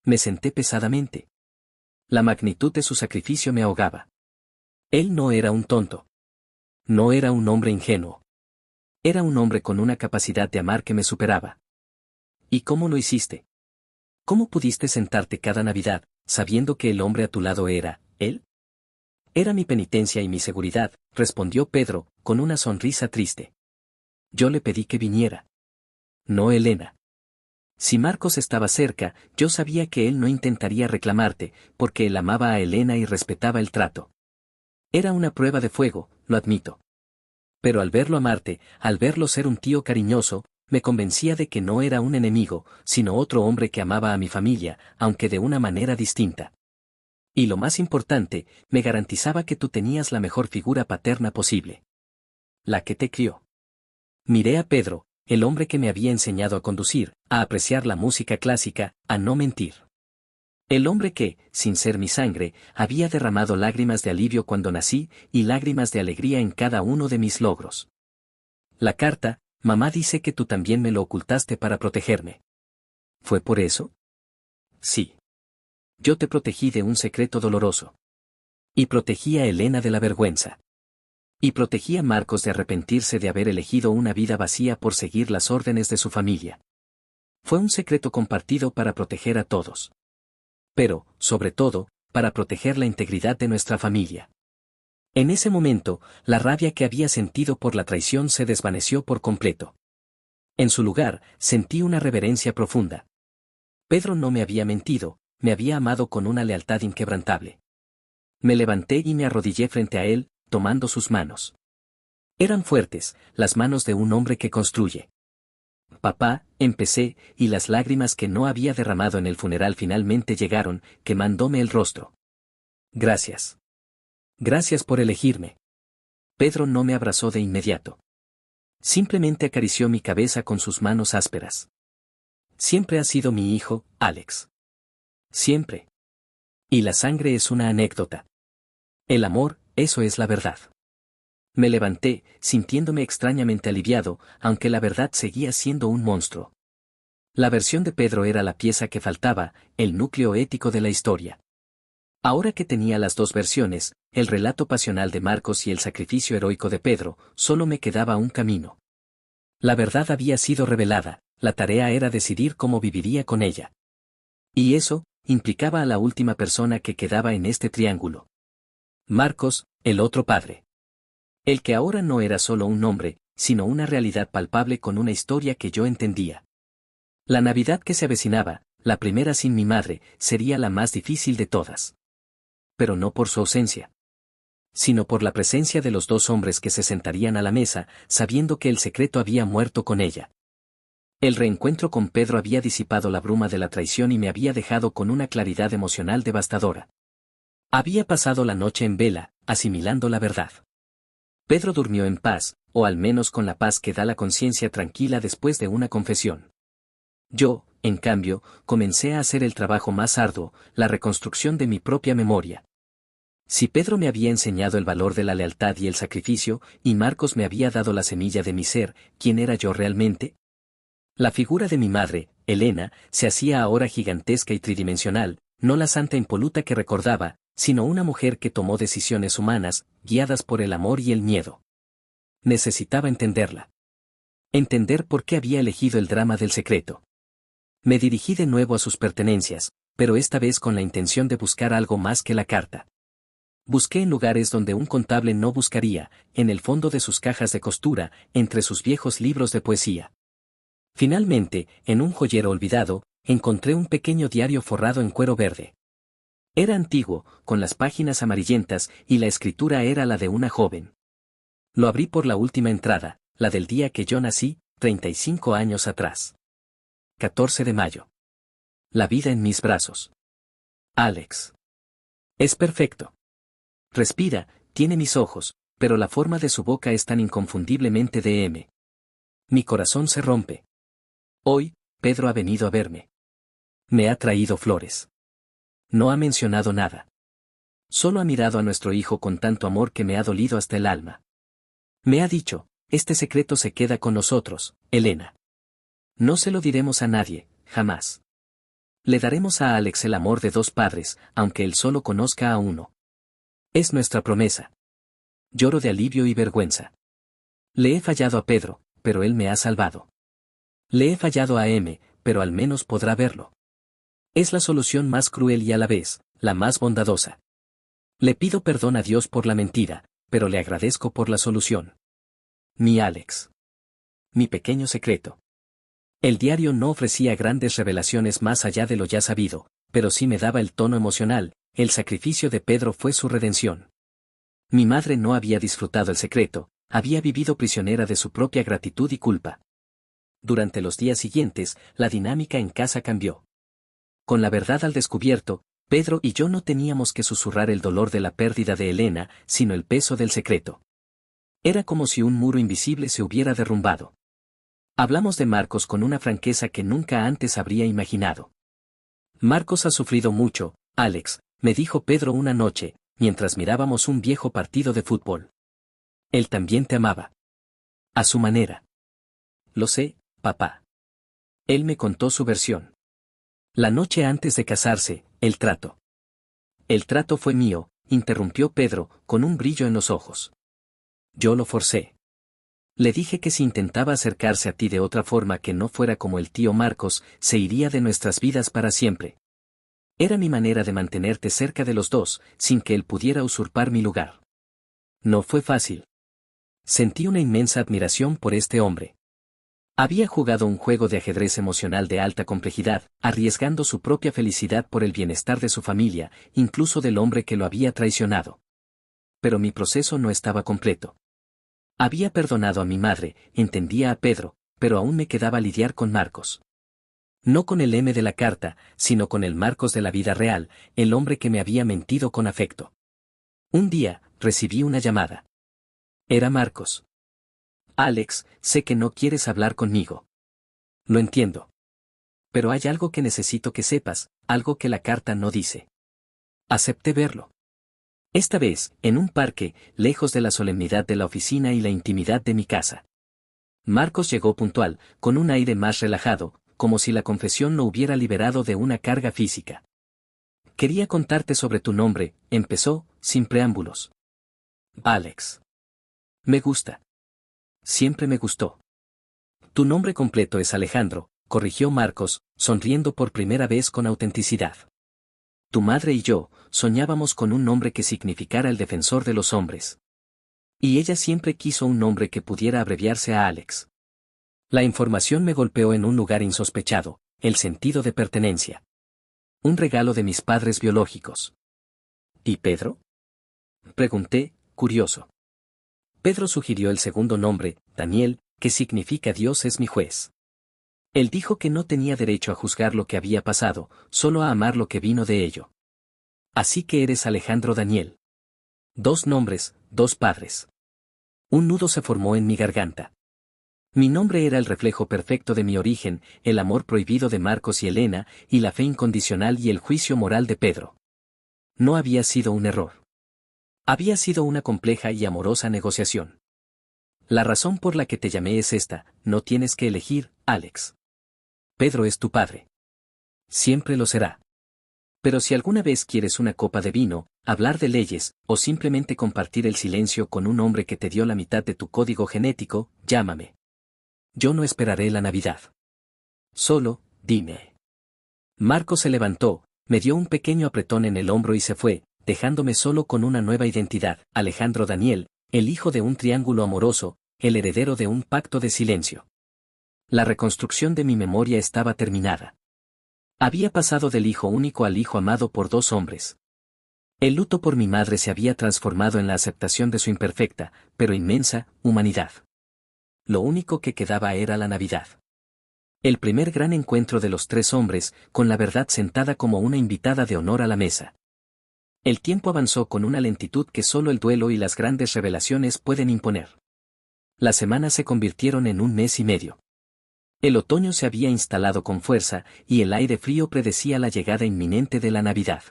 Speaker 1: Me senté pesadamente. La magnitud de su sacrificio me ahogaba. Él no era un tonto. No era un hombre ingenuo. Era un hombre con una capacidad de amar que me superaba. ¿Y cómo lo hiciste? ¿Cómo pudiste sentarte cada Navidad, sabiendo que el hombre a tu lado era él? Era mi penitencia y mi seguridad, respondió Pedro, con una sonrisa triste. Yo le pedí que viniera. No Elena. Si Marcos estaba cerca, yo sabía que él no intentaría reclamarte, porque él amaba a Elena y respetaba el trato. Era una prueba de fuego, lo admito. Pero al verlo amarte, al verlo ser un tío cariñoso, me convencía de que no era un enemigo, sino otro hombre que amaba a mi familia, aunque de una manera distinta. Y lo más importante, me garantizaba que tú tenías la mejor figura paterna posible. La que te crió. Miré a Pedro, el hombre que me había enseñado a conducir, a apreciar la música clásica, a no mentir. El hombre que, sin ser mi sangre, había derramado lágrimas de alivio cuando nací y lágrimas de alegría en cada uno de mis logros. La carta, mamá dice que tú también me lo ocultaste para protegerme. ¿Fue por eso? Sí. Yo te protegí de un secreto doloroso. Y protegí a Elena de la vergüenza. Y protegí a Marcos de arrepentirse de haber elegido una vida vacía por seguir las órdenes de su familia. Fue un secreto compartido para proteger a todos. Pero, sobre todo, para proteger la integridad de nuestra familia. En ese momento, la rabia que había sentido por la traición se desvaneció por completo. En su lugar, sentí una reverencia profunda. Pedro no me había mentido, me había amado con una lealtad inquebrantable. Me levanté y me arrodillé frente a él, tomando sus manos. Eran fuertes, las manos de un hombre que construye. Papá, empecé, y las lágrimas que no había derramado en el funeral finalmente llegaron, quemándome el rostro. Gracias. Gracias por elegirme. Pedro no me abrazó de inmediato. Simplemente acarició mi cabeza con sus manos ásperas. Siempre has sido mi hijo, Alex. Siempre. Y la sangre es una anécdota. El amor, eso es la verdad. Me levanté, sintiéndome extrañamente aliviado, aunque la verdad seguía siendo un monstruo. La versión de Pedro era la pieza que faltaba, el núcleo ético de la historia. Ahora que tenía las dos versiones, el relato pasional de Marcos y el sacrificio heroico de Pedro, solo me quedaba un camino. La verdad había sido revelada, la tarea era decidir cómo viviría con ella. Y eso, implicaba a la última persona que quedaba en este triángulo. Marcos, el otro padre. El que ahora no era solo un nombre, sino una realidad palpable con una historia que yo entendía. La Navidad que se avecinaba, la primera sin mi madre, sería la más difícil de todas. Pero no por su ausencia, sino por la presencia de los dos hombres que se sentarían a la mesa, sabiendo que el secreto había muerto con ella. El reencuentro con Pedro había disipado la bruma de la traición y me había dejado con una claridad emocional devastadora. Había pasado la noche en vela, asimilando la verdad. Pedro durmió en paz, o al menos con la paz que da la conciencia tranquila después de una confesión. Yo, en cambio, comencé a hacer el trabajo más arduo, la reconstrucción de mi propia memoria. Si Pedro me había enseñado el valor de la lealtad y el sacrificio, y Marcos me había dado la semilla de mi ser, ¿quién era yo realmente? La figura de mi madre, Elena, se hacía ahora gigantesca y tridimensional, no la santa impoluta que recordaba, sino una mujer que tomó decisiones humanas, guiadas por el amor y el miedo. Necesitaba entenderla. Entender por qué había elegido el drama del secreto. Me dirigí de nuevo a sus pertenencias, pero esta vez con la intención de buscar algo más que la carta. Busqué en lugares donde un contable no buscaría, en el fondo de sus cajas de costura, entre sus viejos libros de poesía. Finalmente, en un joyero olvidado, encontré un pequeño diario forrado en cuero verde. Era antiguo, con las páginas amarillentas, y la escritura era la de una joven. Lo abrí por la última entrada, la del día que yo nací, 35 años atrás. 14 de mayo. La vida en mis brazos. Alex. Es perfecto. Respira, tiene mis ojos, pero la forma de su boca es tan inconfundiblemente de M. Mi corazón se rompe. Hoy, Pedro ha venido a verme. Me ha traído flores. No ha mencionado nada. Solo ha mirado a nuestro hijo con tanto amor que me ha dolido hasta el alma. Me ha dicho, este secreto se queda con nosotros, Elena. No se lo diremos a nadie, jamás. Le daremos a Alex el amor de dos padres, aunque él solo conozca a uno. Es nuestra promesa. Lloro de alivio y vergüenza. Le he fallado a Pedro, pero él me ha salvado. Le he fallado a M, pero al menos podrá verlo. Es la solución más cruel y a la vez, la más bondadosa. Le pido perdón a Dios por la mentira, pero le agradezco por la solución. Mi Alex. Mi pequeño secreto. El diario no ofrecía grandes revelaciones más allá de lo ya sabido, pero sí me daba el tono emocional. El sacrificio de Pedro fue su redención. Mi madre no había disfrutado el secreto, había vivido prisionera de su propia gratitud y culpa. Durante los días siguientes, la dinámica en casa cambió. Con la verdad al descubierto, Pedro y yo no teníamos que susurrar el dolor de la pérdida de Elena, sino el peso del secreto. Era como si un muro invisible se hubiera derrumbado. Hablamos de Marcos con una franqueza que nunca antes habría imaginado. Marcos ha sufrido mucho, Alex, me dijo Pedro una noche, mientras mirábamos un viejo partido de fútbol. Él también te amaba. A su manera. Lo sé, papá. Él me contó su versión. La noche antes de casarse, el trato. El trato fue mío, interrumpió Pedro, con un brillo en los ojos. Yo lo forcé. Le dije que si intentaba acercarse a ti de otra forma que no fuera como el tío Marcos, se iría de nuestras vidas para siempre. Era mi manera de mantenerte cerca de los dos, sin que él pudiera usurpar mi lugar. No fue fácil. Sentí una inmensa admiración por este hombre. Había jugado un juego de ajedrez emocional de alta complejidad, arriesgando su propia felicidad por el bienestar de su familia, incluso del hombre que lo había traicionado. Pero mi proceso no estaba completo. Había perdonado a mi madre, entendía a Pedro, pero aún me quedaba lidiar con Marcos. No con el M de la carta, sino con el Marcos de la vida real, el hombre que me había mentido con afecto. Un día, recibí una llamada. Era Marcos. Alex, sé que no quieres hablar conmigo. Lo entiendo. Pero hay algo que necesito que sepas, algo que la carta no dice. Acepté verlo. Esta vez, en un parque, lejos de la solemnidad de la oficina y la intimidad de mi casa. Marcos llegó puntual, con un aire más relajado, como si la confesión lo hubiera liberado de una carga física. Quería contarte sobre tu nombre, empezó, sin preámbulos. Alex. Me gusta. Siempre me gustó. Tu nombre completo es Alejandro, corrigió Marcos, sonriendo por primera vez con autenticidad. Tu madre y yo, soñábamos con un nombre que significara el defensor de los hombres. Y ella siempre quiso un nombre que pudiera abreviarse a Alex. La información me golpeó en un lugar insospechado, el sentido de pertenencia. Un regalo de mis padres biológicos. ¿Y Pedro? Pregunté, curioso. Pedro sugirió el segundo nombre, Daniel, que significa Dios es mi juez. Él dijo que no tenía derecho a juzgar lo que había pasado, solo a amar lo que vino de ello. Así que eres Alejandro Daniel. Dos nombres, dos padres. Un nudo se formó en mi garganta. Mi nombre era el reflejo perfecto de mi origen, el amor prohibido de Marcos y Elena, y la fe incondicional y el juicio moral de Pedro. No había sido un error. Había sido una compleja y amorosa negociación. La razón por la que te llamé es esta, no tienes que elegir, Alex. Pedro es tu padre. Siempre lo será. Pero si alguna vez quieres una copa de vino, hablar de leyes, o simplemente compartir el silencio con un hombre que te dio la mitad de tu código genético, llámame. Yo no esperaré la Navidad. Solo, dime. Marcos se levantó, me dio un pequeño apretón en el hombro y se fue, dejándome solo con una nueva identidad, Alejandro Daniel, el hijo de un triángulo amoroso, el heredero de un pacto de silencio. La reconstrucción de mi memoria estaba terminada. Había pasado del hijo único al hijo amado por dos hombres. El luto por mi madre se había transformado en la aceptación de su imperfecta, pero inmensa, humanidad. Lo único que quedaba era la Navidad. El primer gran encuentro de los tres hombres, con la verdad sentada como una invitada de honor a la mesa. El tiempo avanzó con una lentitud que solo el duelo y las grandes revelaciones pueden imponer. Las semanas se convirtieron en un mes y medio. El otoño se había instalado con fuerza, y el aire frío predecía la llegada inminente de la Navidad.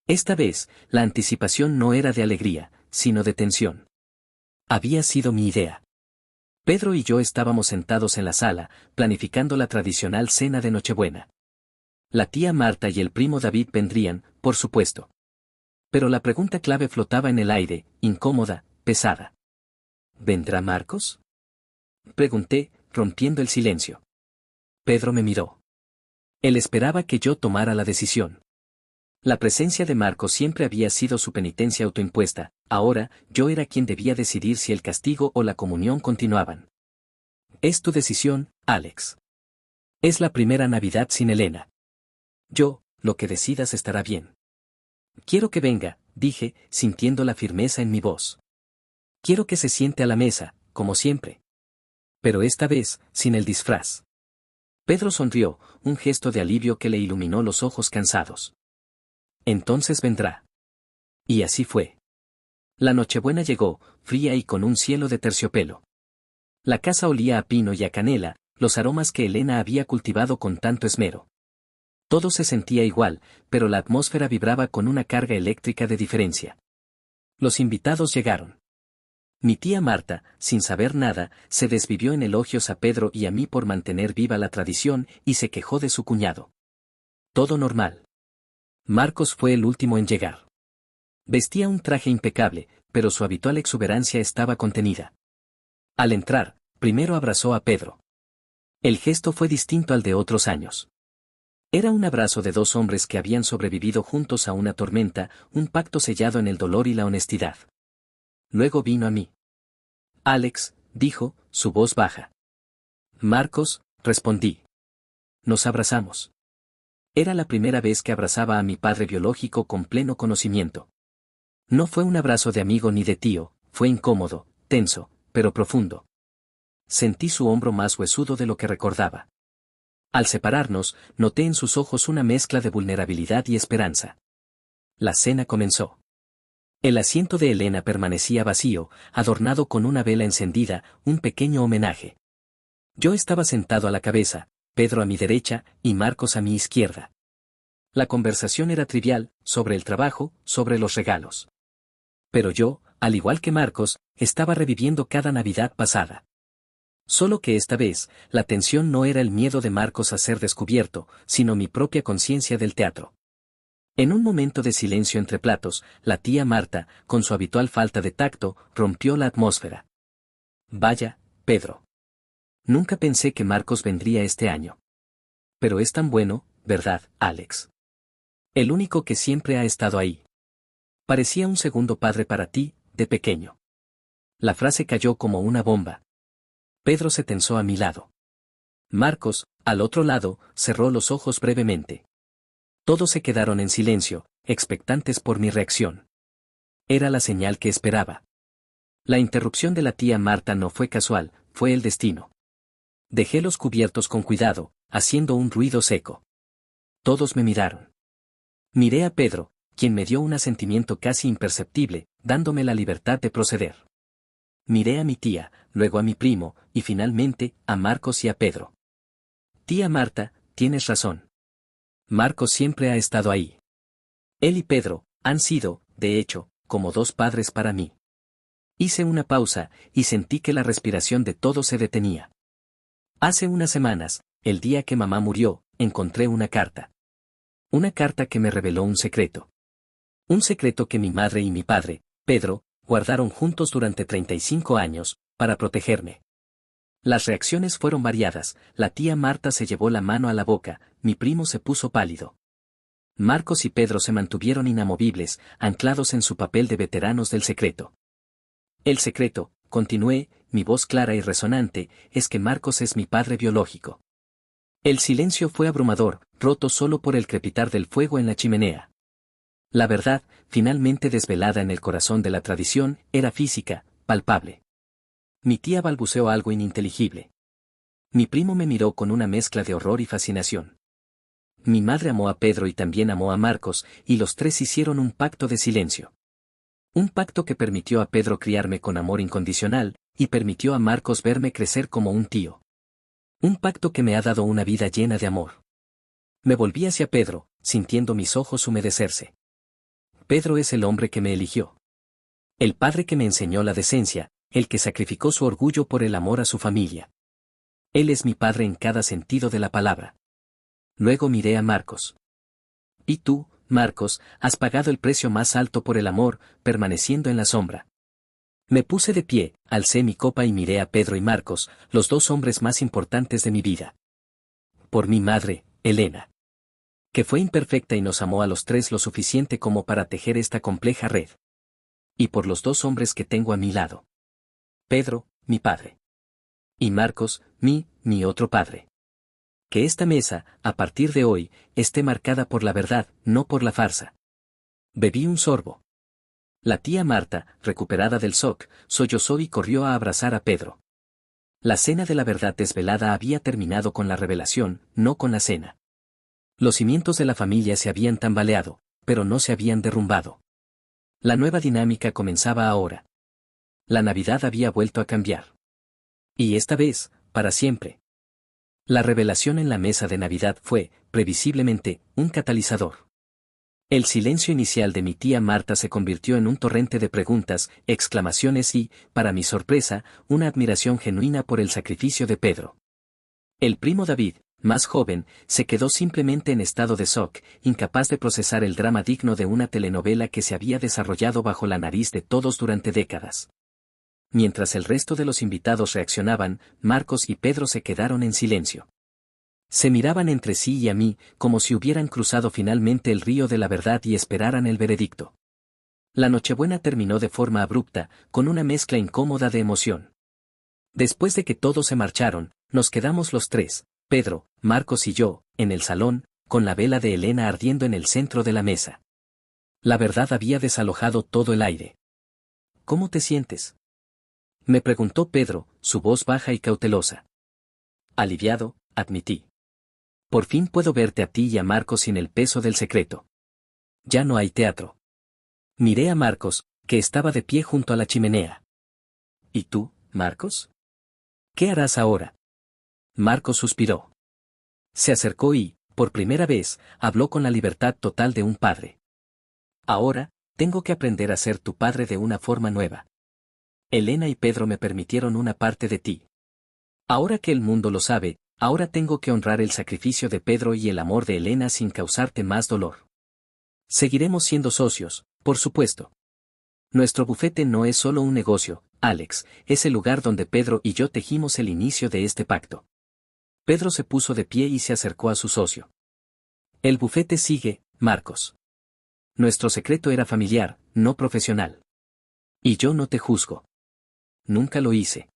Speaker 1: Esta vez, la anticipación no era de alegría, sino de tensión. Había sido mi idea. Pedro y yo estábamos sentados en la sala, planificando la tradicional cena de Nochebuena. La tía Marta y el primo David vendrían, por supuesto. Pero la pregunta clave flotaba en el aire, incómoda, pesada. ¿Vendrá Marcos? Pregunté, rompiendo el silencio. Pedro me miró. Él esperaba que yo tomara la decisión. La presencia de Marcos siempre había sido su penitencia autoimpuesta, ahora yo era quien debía decidir si el castigo o la comunión continuaban. Es tu decisión, Alex. Es la primera Navidad sin Elena. Lo que decidas estará bien. Quiero que venga, dije, sintiendo la firmeza en mi voz. Quiero que se siente a la mesa, como siempre. Pero esta vez, sin el disfraz. Pedro sonrió, un gesto de alivio que le iluminó los ojos cansados. Entonces vendrá. Y así fue. La Nochebuena llegó, fría y con un cielo de terciopelo. La casa olía a pino y a canela, los aromas que Elena había cultivado con tanto esmero. Todo se sentía igual, pero la atmósfera vibraba con una carga eléctrica de diferencia. Los invitados llegaron. Mi tía Marta, sin saber nada, se desvivió en elogios a Pedro y a mí por mantener viva la tradición y se quejó de su cuñado. Todo normal. Marcos fue el último en llegar. Vestía un traje impecable, pero su habitual exuberancia estaba contenida. Al entrar, primero abrazó a Pedro. El gesto fue distinto al de otros años. Era un abrazo de dos hombres que habían sobrevivido juntos a una tormenta, un pacto sellado en el dolor y la honestidad. Luego vino a mí. Alex, dijo, su voz baja. Marcos, respondí. Nos abrazamos. Era la primera vez que abrazaba a mi padre biológico con pleno conocimiento. No fue un abrazo de amigo ni de tío, fue incómodo, tenso, pero profundo. Sentí su hombro más huesudo de lo que recordaba. Al separarnos, noté en sus ojos una mezcla de vulnerabilidad y esperanza. La cena comenzó. El asiento de Elena permanecía vacío, adornado con una vela encendida, un pequeño homenaje. Yo estaba sentado a la cabeza, Pedro a mi derecha y Marcos a mi izquierda. La conversación era trivial, sobre el trabajo, sobre los regalos. Pero yo, al igual que Marcos, estaba reviviendo cada Navidad pasada. Solo que esta vez, la tensión no era el miedo de Marcos a ser descubierto, sino mi propia conciencia del teatro. En un momento de silencio entre platos, la tía Marta, con su habitual falta de tacto, rompió la atmósfera. Vaya, Pedro. Nunca pensé que Marcos vendría este año. Pero es tan bueno, ¿verdad, Alex? El único que siempre ha estado ahí. Parecía un segundo padre para ti, de pequeño. La frase cayó como una bomba. Pedro se tensó a mi lado. Marcos, al otro lado, cerró los ojos brevemente. Todos se quedaron en silencio, expectantes por mi reacción. Era la señal que esperaba. La interrupción de la tía Marta no fue casual, fue el destino. Dejé los cubiertos con cuidado, haciendo un ruido seco. Todos me miraron. Miré a Pedro, quien me dio un asentimiento casi imperceptible, dándome la libertad de proceder. Miré a mi tía, luego a mi primo, y finalmente, a Marcos y a Pedro. Tía Marta, tienes razón. Marcos siempre ha estado ahí. Él y Pedro, han sido, de hecho, como dos padres para mí. Hice una pausa, y sentí que la respiración de todos se detenía. Hace unas semanas, el día que mamá murió, encontré una carta. Una carta que me reveló un secreto. Un secreto que mi madre y mi padre, Pedro, guardaron juntos durante 35 años, para protegerme. Las reacciones fueron variadas, la tía Marta se llevó la mano a la boca, mi primo se puso pálido. Marcos y Pedro se mantuvieron inamovibles, anclados en su papel de veteranos del secreto. El secreto, continué, mi voz clara y resonante, es que Marcos es mi padre biológico. El silencio fue abrumador, roto solo por el crepitar del fuego en la chimenea. La verdad, finalmente desvelada en el corazón de la tradición, era física, palpable. Mi tía balbuceó algo ininteligible. Mi primo me miró con una mezcla de horror y fascinación. Mi madre amó a Pedro y también amó a Marcos, y los tres hicieron un pacto de silencio. Un pacto que permitió a Pedro criarme con amor incondicional, y permitió a Marcos verme crecer como un tío. Un pacto que me ha dado una vida llena de amor. Me volví hacia Pedro, sintiendo mis ojos humedecerse. Pedro es el hombre que me eligió. El padre que me enseñó la decencia, el que sacrificó su orgullo por el amor a su familia. Él es mi padre en cada sentido de la palabra. Luego miré a Marcos. Y tú, Marcos, has pagado el precio más alto por el amor, permaneciendo en la sombra. Me puse de pie, alcé mi copa y miré a Pedro y Marcos, los dos hombres más importantes de mi vida. Por mi madre, Elena, que fue imperfecta y nos amó a los tres lo suficiente como para tejer esta compleja red. Y por los dos hombres que tengo a mi lado. Pedro, mi padre. Y Marcos, mi otro padre. Que esta mesa, a partir de hoy, esté marcada por la verdad, no por la farsa. Bebí un sorbo. La tía Marta, recuperada del shock, sollozó y corrió a abrazar a Pedro. La cena de la verdad desvelada había terminado con la revelación, no con la cena. Los cimientos de la familia se habían tambaleado, pero no se habían derrumbado. La nueva dinámica comenzaba ahora. La Navidad había vuelto a cambiar. Y esta vez, para siempre. La revelación en la mesa de Navidad fue, previsiblemente, un catalizador. El silencio inicial de mi tía Marta se convirtió en un torrente de preguntas, exclamaciones y, para mi sorpresa, una admiración genuina por el sacrificio de Pedro. El primo David, más joven, se quedó simplemente en estado de shock, incapaz de procesar el drama digno de una telenovela que se había desarrollado bajo la nariz de todos durante décadas. Mientras el resto de los invitados reaccionaban, Marcos y Pedro se quedaron en silencio. Se miraban entre sí y a mí, como si hubieran cruzado finalmente el río de la verdad y esperaran el veredicto. La Nochebuena terminó de forma abrupta, con una mezcla incómoda de emoción. Después de que todos se marcharon, nos quedamos los tres, Pedro, Marcos y yo, en el salón, con la vela de Elena ardiendo en el centro de la mesa. La verdad había desalojado todo el aire. ¿Cómo te sientes?, me preguntó Pedro, su voz baja y cautelosa. Aliviado, admití. Por fin puedo verte a ti y a Marcos sin el peso del secreto. Ya no hay teatro. Miré a Marcos, que estaba de pie junto a la chimenea. ¿Y tú, Marcos? ¿Qué harás ahora? Marcos suspiró. Se acercó y, por primera vez, habló con la libertad total de un padre. Ahora, tengo que aprender a ser tu padre de una forma nueva. Elena y Pedro me permitieron una parte de ti. Ahora que el mundo lo sabe, ahora tengo que honrar el sacrificio de Pedro y el amor de Elena sin causarte más dolor. Seguiremos siendo socios, por supuesto. Nuestro bufete no es solo un negocio, Alex, es el lugar donde Pedro y yo tejimos el inicio de este pacto. Pedro se puso de pie y se acercó a su socio. El bufete sigue, Marcos. Nuestro secreto era familiar, no profesional. Y yo no te juzgo. Nunca lo hice.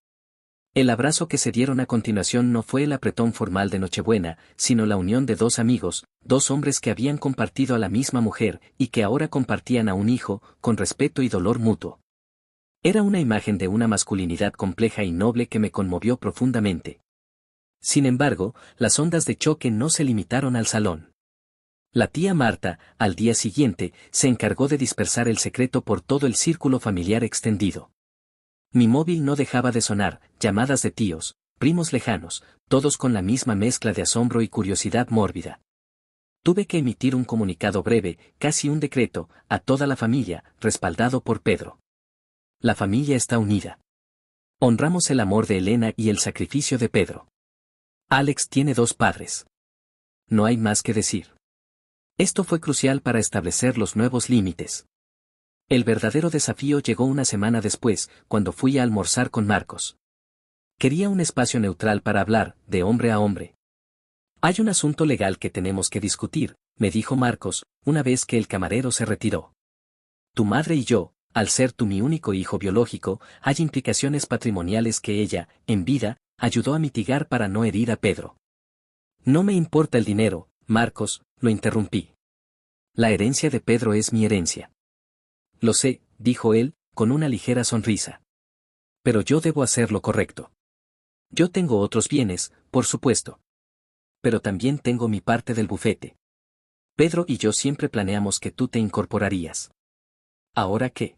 Speaker 1: El abrazo que se dieron a continuación no fue el apretón formal de Nochebuena, sino la unión de dos amigos, dos hombres que habían compartido a la misma mujer, y que ahora compartían a un hijo, con respeto y dolor mutuo. Era una imagen de una masculinidad compleja y noble que me conmovió profundamente. Sin embargo, las ondas de choque no se limitaron al salón. La tía Marta, al día siguiente, se encargó de dispersar el secreto por todo el círculo familiar extendido. Mi móvil no dejaba de sonar, llamadas de tíos, primos lejanos, todos con la misma mezcla de asombro y curiosidad mórbida. Tuve que emitir un comunicado breve, casi un decreto, a toda la familia, respaldado por Pedro. La familia está unida. Honramos el amor de Elena y el sacrificio de Pedro. Alex tiene dos padres. No hay más que decir. Esto fue crucial para establecer los nuevos límites. El verdadero desafío llegó una semana después, cuando fui a almorzar con Marcos. Quería un espacio neutral para hablar, de hombre a hombre. Hay un asunto legal que tenemos que discutir, me dijo Marcos, una vez que el camarero se retiró. Tu madre y yo, al ser tú mi único hijo biológico, hay implicaciones patrimoniales que ella, en vida, ayudó a mitigar para no herir a Pedro. No me importa el dinero, Marcos, lo interrumpí. La herencia de Pedro es mi herencia. Lo sé, dijo él, con una ligera sonrisa. Pero yo debo hacer lo correcto. Yo tengo otros bienes, por supuesto. Pero también tengo mi parte del bufete. Pedro y yo siempre planeamos que tú te incorporarías. ¿Ahora qué?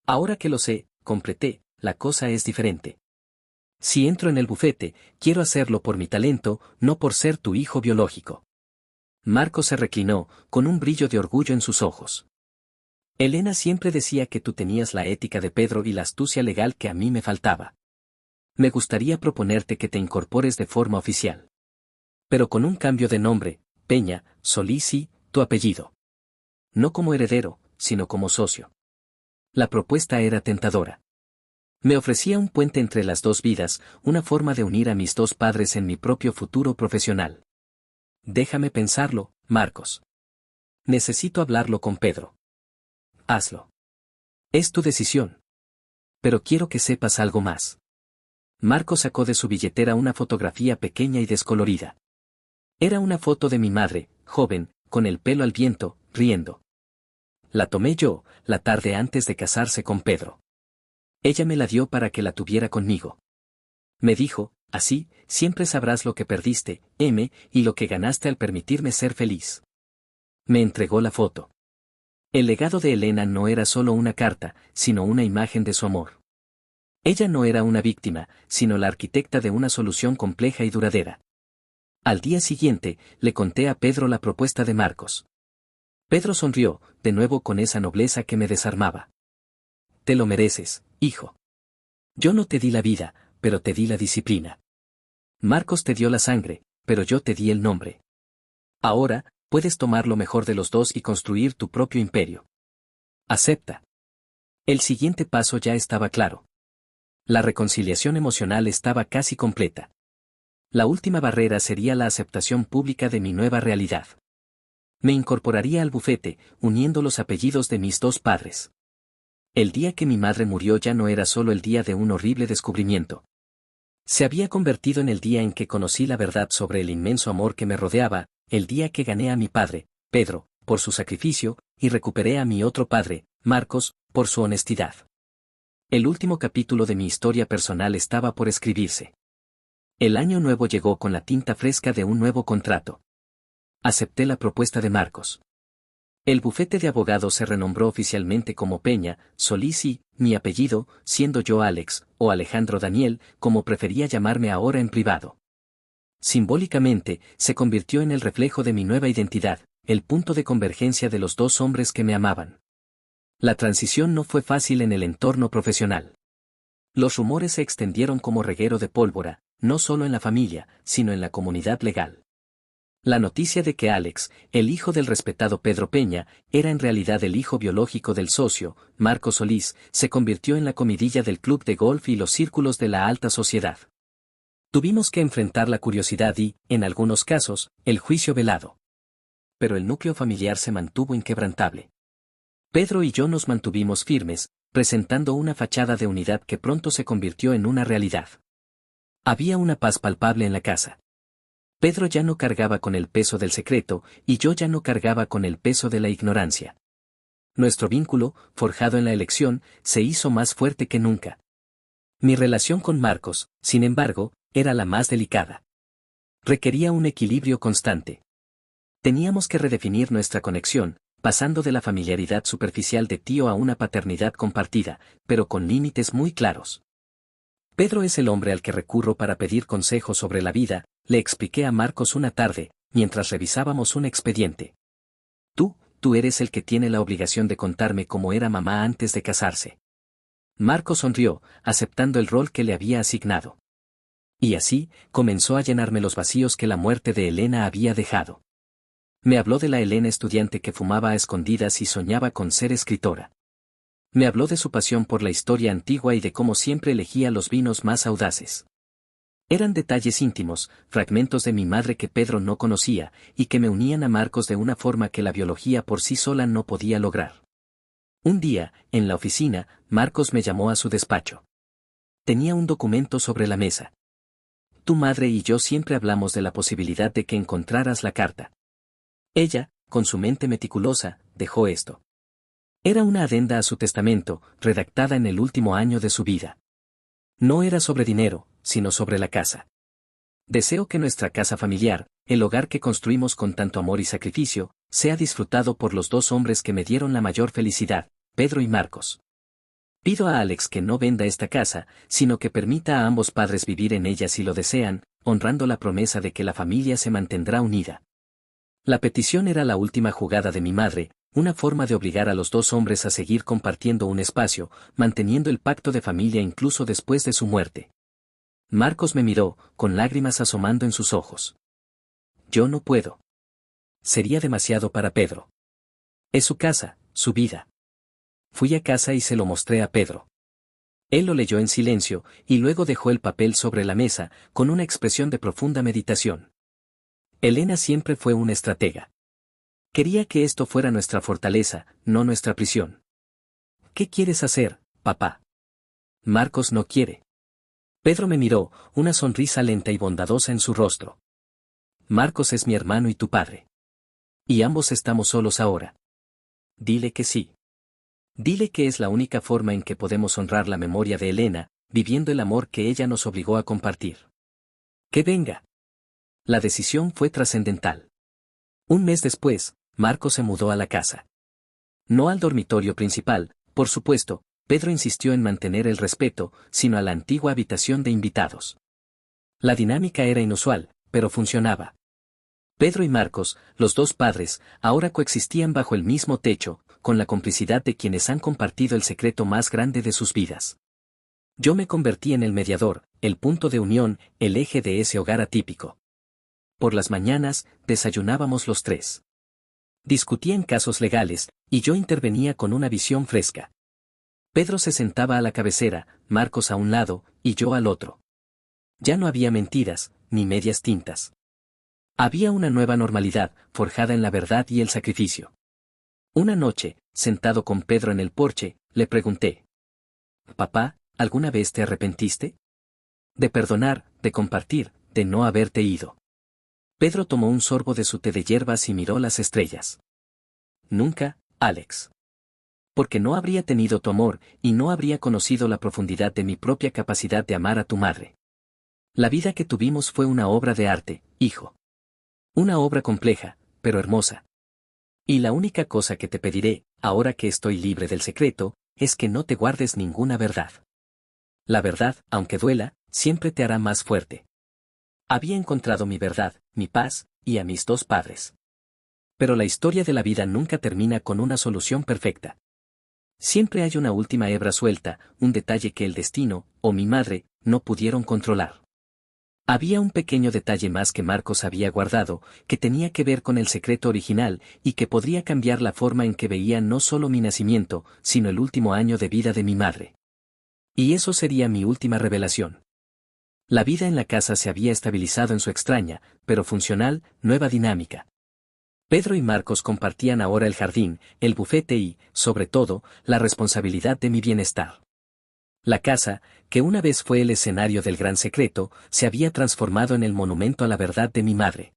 Speaker 1: Ahora que lo sé, completé, la cosa es diferente. Si entro en el bufete, quiero hacerlo por mi talento, no por ser tu hijo biológico. Marco se reclinó, con un brillo de orgullo en sus ojos. Elena siempre decía que tú tenías la ética de Pedro y la astucia legal que a mí me faltaba. Me gustaría proponerte que te incorpores de forma oficial. Pero con un cambio de nombre, Peña, Solís y tu apellido. No como heredero, sino como socio. La propuesta era tentadora. Me ofrecía un puente entre las dos vidas, una forma de unir a mis dos padres en mi propio futuro profesional. Déjame pensarlo, Marcos. Necesito hablarlo con Pedro. Hazlo. Es tu decisión. Pero quiero que sepas algo más. Marcos sacó de su billetera una fotografía pequeña y descolorida. Era una foto de mi madre, joven, con el pelo al viento, riendo. La tomé yo, la tarde antes de casarse con Pedro. Ella me la dio para que la tuviera conmigo. Me dijo, así, siempre sabrás lo que perdiste, y lo que ganaste al permitirme ser feliz. Me entregó la foto. El legado de Elena no era solo una carta, sino una imagen de su amor. Ella no era una víctima, sino la arquitecta de una solución compleja y duradera. Al día siguiente, le conté a Pedro la propuesta de Marcos. Pedro sonrió, de nuevo con esa nobleza que me desarmaba. Te lo mereces, hijo. Yo no te di la vida, pero te di la disciplina. Marcos te dio la sangre, pero yo te di el nombre. Ahora, puedes tomar lo mejor de los dos y construir tu propio imperio. Acepta. El siguiente paso ya estaba claro. La reconciliación emocional estaba casi completa. La última barrera sería la aceptación pública de mi nueva realidad. Me incorporaría al bufete, uniendo los apellidos de mis dos padres. El día que mi madre murió ya no era solo el día de un horrible descubrimiento. Se había convertido en el día en que conocí la verdad sobre el inmenso amor que me rodeaba, el día que gané a mi padre, Pedro, por su sacrificio, y recuperé a mi otro padre, Marcos, por su honestidad. El último capítulo de mi historia personal estaba por escribirse. El año nuevo llegó con la tinta fresca de un nuevo contrato. Acepté la propuesta de Marcos. El bufete de abogados se renombró oficialmente como Peña, Solís y, mi apellido, siendo yo Alex, o Alejandro Daniel, como prefería llamarme ahora en privado. Simbólicamente, se convirtió en el reflejo de mi nueva identidad, el punto de convergencia de los dos hombres que me amaban. La transición no fue fácil en el entorno profesional. Los rumores se extendieron como reguero de pólvora, no solo en la familia, sino en la comunidad legal. La noticia de que Alex, el hijo del respetado Pedro Peña, era en realidad el hijo biológico del socio, Marcos Solís, se convirtió en la comidilla del club de golf y los círculos de la alta sociedad. Tuvimos que enfrentar la curiosidad y, en algunos casos, el juicio velado. Pero el núcleo familiar se mantuvo inquebrantable. Pedro y yo nos mantuvimos firmes, presentando una fachada de unidad que pronto se convirtió en una realidad. Había una paz palpable en la casa. Pedro ya no cargaba con el peso del secreto, y yo ya no cargaba con el peso de la ignorancia. Nuestro vínculo, forjado en la elección, se hizo más fuerte que nunca. Mi relación con Marcos, sin embargo, era la más delicada. Requería un equilibrio constante. Teníamos que redefinir nuestra conexión, pasando de la familiaridad superficial de tío a una paternidad compartida, pero con límites muy claros. Pedro es el hombre al que recurro para pedir consejos sobre la vida, le expliqué a Marcos una tarde, mientras revisábamos un expediente. Tú eres el que tiene la obligación de contarme cómo era mamá antes de casarse. Marcos sonrió, aceptando el rol que le había asignado. Y así, comenzó a llenarme los vacíos que la muerte de Elena había dejado. Me habló de la Elena estudiante que fumaba a escondidas y soñaba con ser escritora. Me habló de su pasión por la historia antigua y de cómo siempre elegía los vinos más audaces. Eran detalles íntimos, fragmentos de mi madre que Pedro no conocía, y que me unían a Marcos de una forma que la biología por sí sola no podía lograr. Un día, en la oficina, Marcos me llamó a su despacho. Tenía un documento sobre la mesa. Tu madre y yo siempre hablamos de la posibilidad de que encontraras la carta. Ella, con su mente meticulosa, dejó esto. Era una adenda a su testamento, redactada en el último año de su vida. No era sobre dinero, sino sobre la casa. Deseo que nuestra casa familiar, el hogar que construimos con tanto amor y sacrificio, sea disfrutado por los dos hombres que me dieron la mayor felicidad, Pedro y Marcos. Pido a Alex que no venda esta casa, sino que permita a ambos padres vivir en ella si lo desean, honrando la promesa de que la familia se mantendrá unida. La petición era la última jugada de mi madre, una forma de obligar a los dos hombres a seguir compartiendo un espacio, manteniendo el pacto de familia incluso después de su muerte. Marcos me miró, con lágrimas asomando en sus ojos. Yo no puedo. Sería demasiado para Pedro. Es su casa, su vida. Fui a casa y se lo mostré a Pedro. Él lo leyó en silencio, y luego dejó el papel sobre la mesa, con una expresión de profunda meditación. Elena siempre fue una estratega. Quería que esto fuera nuestra fortaleza, no nuestra prisión. ¿Qué quieres hacer, papá? Marcos no quiere. Pedro me miró, una sonrisa lenta y bondadosa en su rostro. Marcos es mi hermano y tu padre. Y ambos estamos solos ahora. Dile que sí. Dile que es la única forma en que podemos honrar la memoria de Elena, viviendo el amor que ella nos obligó a compartir. Que venga. La decisión fue trascendental. Un mes después, Marcos se mudó a la casa. No al dormitorio principal, por supuesto, Pedro insistió en mantener el respeto, sino a la antigua habitación de invitados. La dinámica era inusual, pero funcionaba. Pedro y Marcos, los dos padres, ahora coexistían bajo el mismo techo, con la complicidad de quienes han compartido el secreto más grande de sus vidas. Yo me convertí en el mediador, el punto de unión, el eje de ese hogar atípico. Por las mañanas, desayunábamos los tres. Discutían casos legales, y yo intervenía con una visión fresca. Pedro se sentaba a la cabecera, Marcos a un lado, y yo al otro. Ya no había mentiras, ni medias tintas. Había una nueva normalidad, forjada en la verdad y el sacrificio. Una noche, sentado con Pedro en el porche, le pregunté: «Papá, ¿alguna vez te arrepentiste? De perdonar, de compartir, de no haberte ido». Pedro tomó un sorbo de su té de hierbas y miró las estrellas. «Nunca, Alex. Porque no habría tenido tu amor, y no habría conocido la profundidad de mi propia capacidad de amar a tu madre. La vida que tuvimos fue una obra de arte, hijo. Una obra compleja, pero hermosa. Y la única cosa que te pediré, ahora que estoy libre del secreto, es que no te guardes ninguna verdad. La verdad, aunque duela, siempre te hará más fuerte. Había encontrado mi verdad, mi paz, y a mis dos padres. Pero la historia de la vida nunca termina con una solución perfecta. Siempre hay una última hebra suelta, un detalle que el destino, o mi madre, no pudieron controlar. Había un pequeño detalle más que Marcos había guardado, que tenía que ver con el secreto original, y que podría cambiar la forma en que veía no solo mi nacimiento, sino el último año de vida de mi madre. Y eso sería mi última revelación. La vida en la casa se había estabilizado en su extraña, pero funcional, nueva dinámica. Pedro y Marcos compartían ahora el jardín, el bufete y, sobre todo, la responsabilidad de mi bienestar. La casa, que una vez fue el escenario del gran secreto, se había transformado en el monumento a la verdad de mi madre.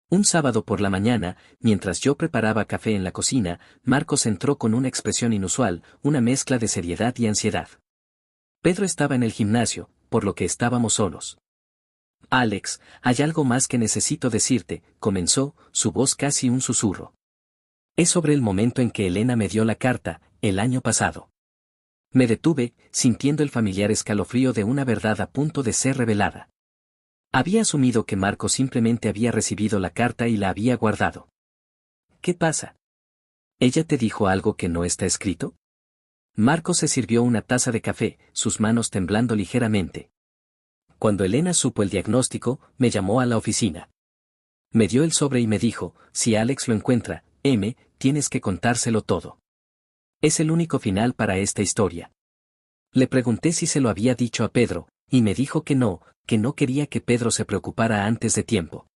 Speaker 1: Un sábado por la mañana, mientras yo preparaba café en la cocina, Marcos entró con una expresión inusual, una mezcla de seriedad y ansiedad. Pedro estaba en el gimnasio, por lo que estábamos solos. «Alex, hay algo más que necesito decirte», comenzó, su voz casi un susurro. «Es sobre el momento en que Elena me dio la carta, el año pasado». Me detuve, sintiendo el familiar escalofrío de una verdad a punto de ser revelada. Había asumido que Marco simplemente había recibido la carta y la había guardado. «¿Qué pasa? ¿Ella te dijo algo que no está escrito?» Marco se sirvió una taza de café, sus manos temblando ligeramente. Cuando Elena supo el diagnóstico, me llamó a la oficina. Me dio el sobre y me dijo: «Si Alex lo encuentra, tienes que contárselo todo. Es el único final para esta historia». Le pregunté si se lo había dicho a Pedro, y me dijo que no quería que Pedro se preocupara antes de tiempo.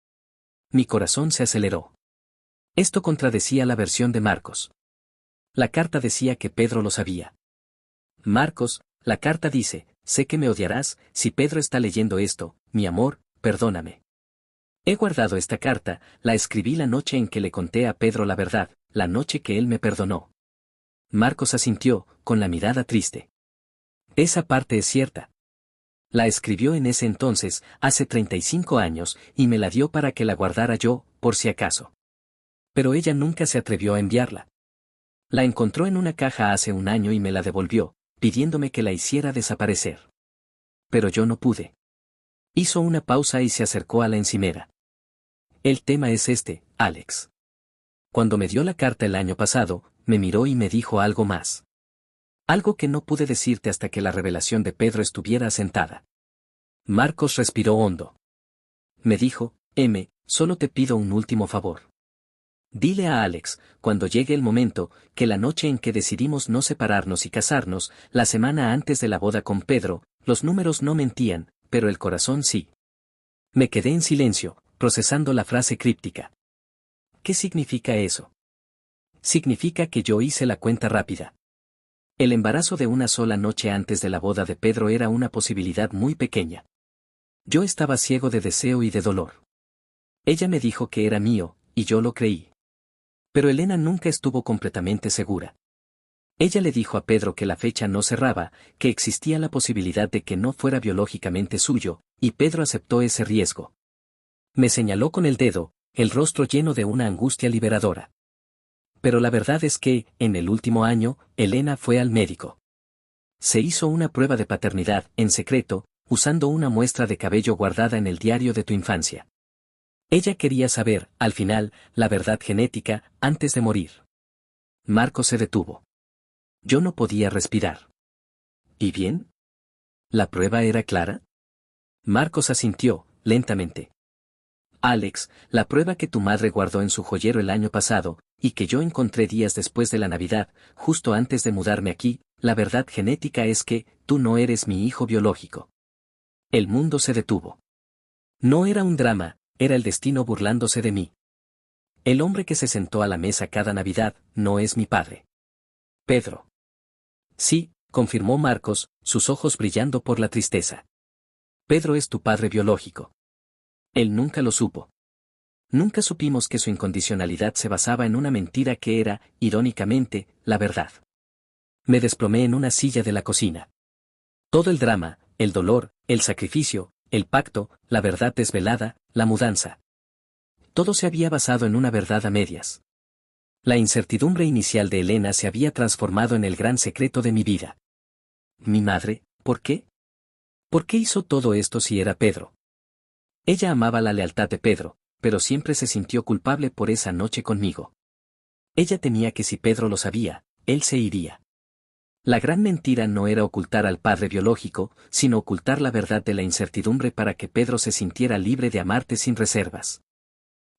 Speaker 1: Mi corazón se aceleró. Esto contradecía la versión de Marcos. La carta decía que Pedro lo sabía. «Marcos, la carta dice: sé que me odiarás, si Pedro está leyendo esto, mi amor, perdóname. He guardado esta carta, la escribí la noche en que le conté a Pedro la verdad, la noche que él me perdonó». Marcos asintió, con la mirada triste. «Esa parte es cierta. La escribió en ese entonces, hace 35 años, y me la dio para que la guardara yo, por si acaso. Pero ella nunca se atrevió a enviarla. La encontró en una caja hace un año y me la devolvió, pidiéndome que la hiciera desaparecer. Pero yo no pude». Hizo una pausa y se acercó a la encimera. «El tema es este, Alex. Cuando me dio la carta el año pasado, me miró y me dijo algo más. Algo que no pude decirte hasta que la revelación de Pedro estuviera asentada». Marcos respiró hondo. Me dijo: Solo te pido un último favor. Dile a Alex, cuando llegue el momento, que la noche en que decidimos no separarnos y casarnos, la semana antes de la boda con Pedro, los números no mentían, pero el corazón sí. Me quedé en silencio, procesando la frase críptica. ¿Qué significa eso? Significa que yo hice la cuenta rápida. El embarazo de una sola noche antes de la boda de Pedro era una posibilidad muy pequeña. Yo estaba ciego de deseo y de dolor. Ella me dijo que era mío, y yo lo creí. Pero Elena nunca estuvo completamente segura. Ella le dijo a Pedro que la fecha no cerraba, que existía la posibilidad de que no fuera biológicamente suyo, y Pedro aceptó ese riesgo. Me señaló con el dedo, el rostro lleno de una angustia liberadora. Pero la verdad es que, en el último año, Elena fue al médico. Se hizo una prueba de paternidad, en secreto, usando una muestra de cabello guardada en el diario de tu infancia. Ella quería saber, al final, la verdad genética, antes de morir. Marcos se detuvo. Yo no podía respirar. ¿Y bien? ¿La prueba era clara? Marcos asintió, lentamente. Alex, la prueba que tu madre guardó en su joyero el año pasado, y que yo encontré días después de la Navidad, justo antes de mudarme aquí, la verdad genética es que, tú no eres mi hijo biológico. El mundo se detuvo. No era un drama, era el destino burlándose de mí. El hombre que se sentó a la mesa cada Navidad, no es mi padre. Pedro. Sí, confirmó Marcos, sus ojos brillando por la tristeza. Pedro es tu padre biológico. Él nunca lo supo. Nunca supimos que su incondicionalidad se basaba en una mentira que era, irónicamente, la verdad. Me desplomé en una silla de la cocina. Todo el drama, el dolor, el sacrificio, el pacto, la verdad desvelada, la mudanza. Todo se había basado en una verdad a medias. La incertidumbre inicial de Elena se había transformado en el gran secreto de mi vida. Mi madre, ¿por qué? ¿Por qué hizo todo esto si era Pedro? Ella amaba la lealtad de Pedro, pero siempre se sintió culpable por esa noche conmigo. Ella temía que si Pedro lo sabía, él se iría. La gran mentira no era ocultar al padre biológico, sino ocultar la verdad de la incertidumbre para que Pedro se sintiera libre de amarte sin reservas.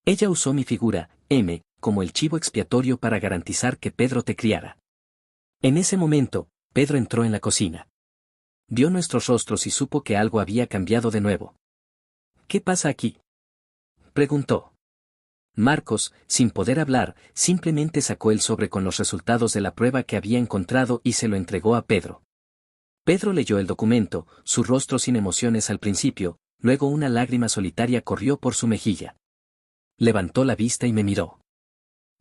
Speaker 1: Ella usó mi figura, M, como el chivo expiatorio para garantizar que Pedro te criara. En ese momento, Pedro entró en la cocina. Vio nuestros rostros y supo que algo había cambiado de nuevo. ¿Qué pasa aquí?, preguntó. Marcos, sin poder hablar, simplemente sacó el sobre con los resultados de la prueba que había encontrado y se lo entregó a Pedro. Pedro leyó el documento, su rostro sin emociones al principio, luego una lágrima solitaria corrió por su mejilla. Levantó la vista y me miró.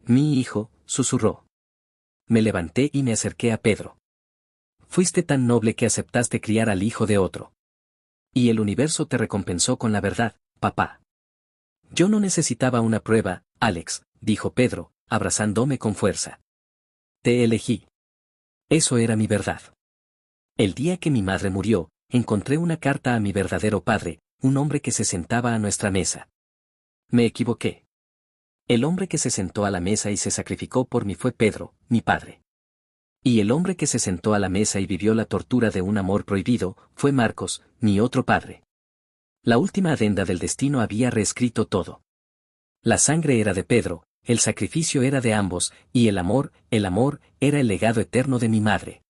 Speaker 1: Mi hijo, susurró. Me levanté y me acerqué a Pedro. Fuiste tan noble que aceptaste criar al hijo de otro. Y el universo te recompensó con la verdad, papá. Yo no necesitaba una prueba, Alex, dijo Pedro, abrazándome con fuerza. Te elegí. Eso era mi verdad. El día que mi madre murió, encontré una carta a mi verdadero padre, un hombre que se sentaba a nuestra mesa. Me equivoqué. El hombre que se sentó a la mesa y se sacrificó por mí fue Pedro, mi padre. Y el hombre que se sentó a la mesa y vivió la tortura de un amor prohibido, fue Marcos, mi otro padre. La última adenda del destino había reescrito todo. La sangre era de Pedro, el sacrificio era de ambos, y el amor, era el legado eterno de mi madre.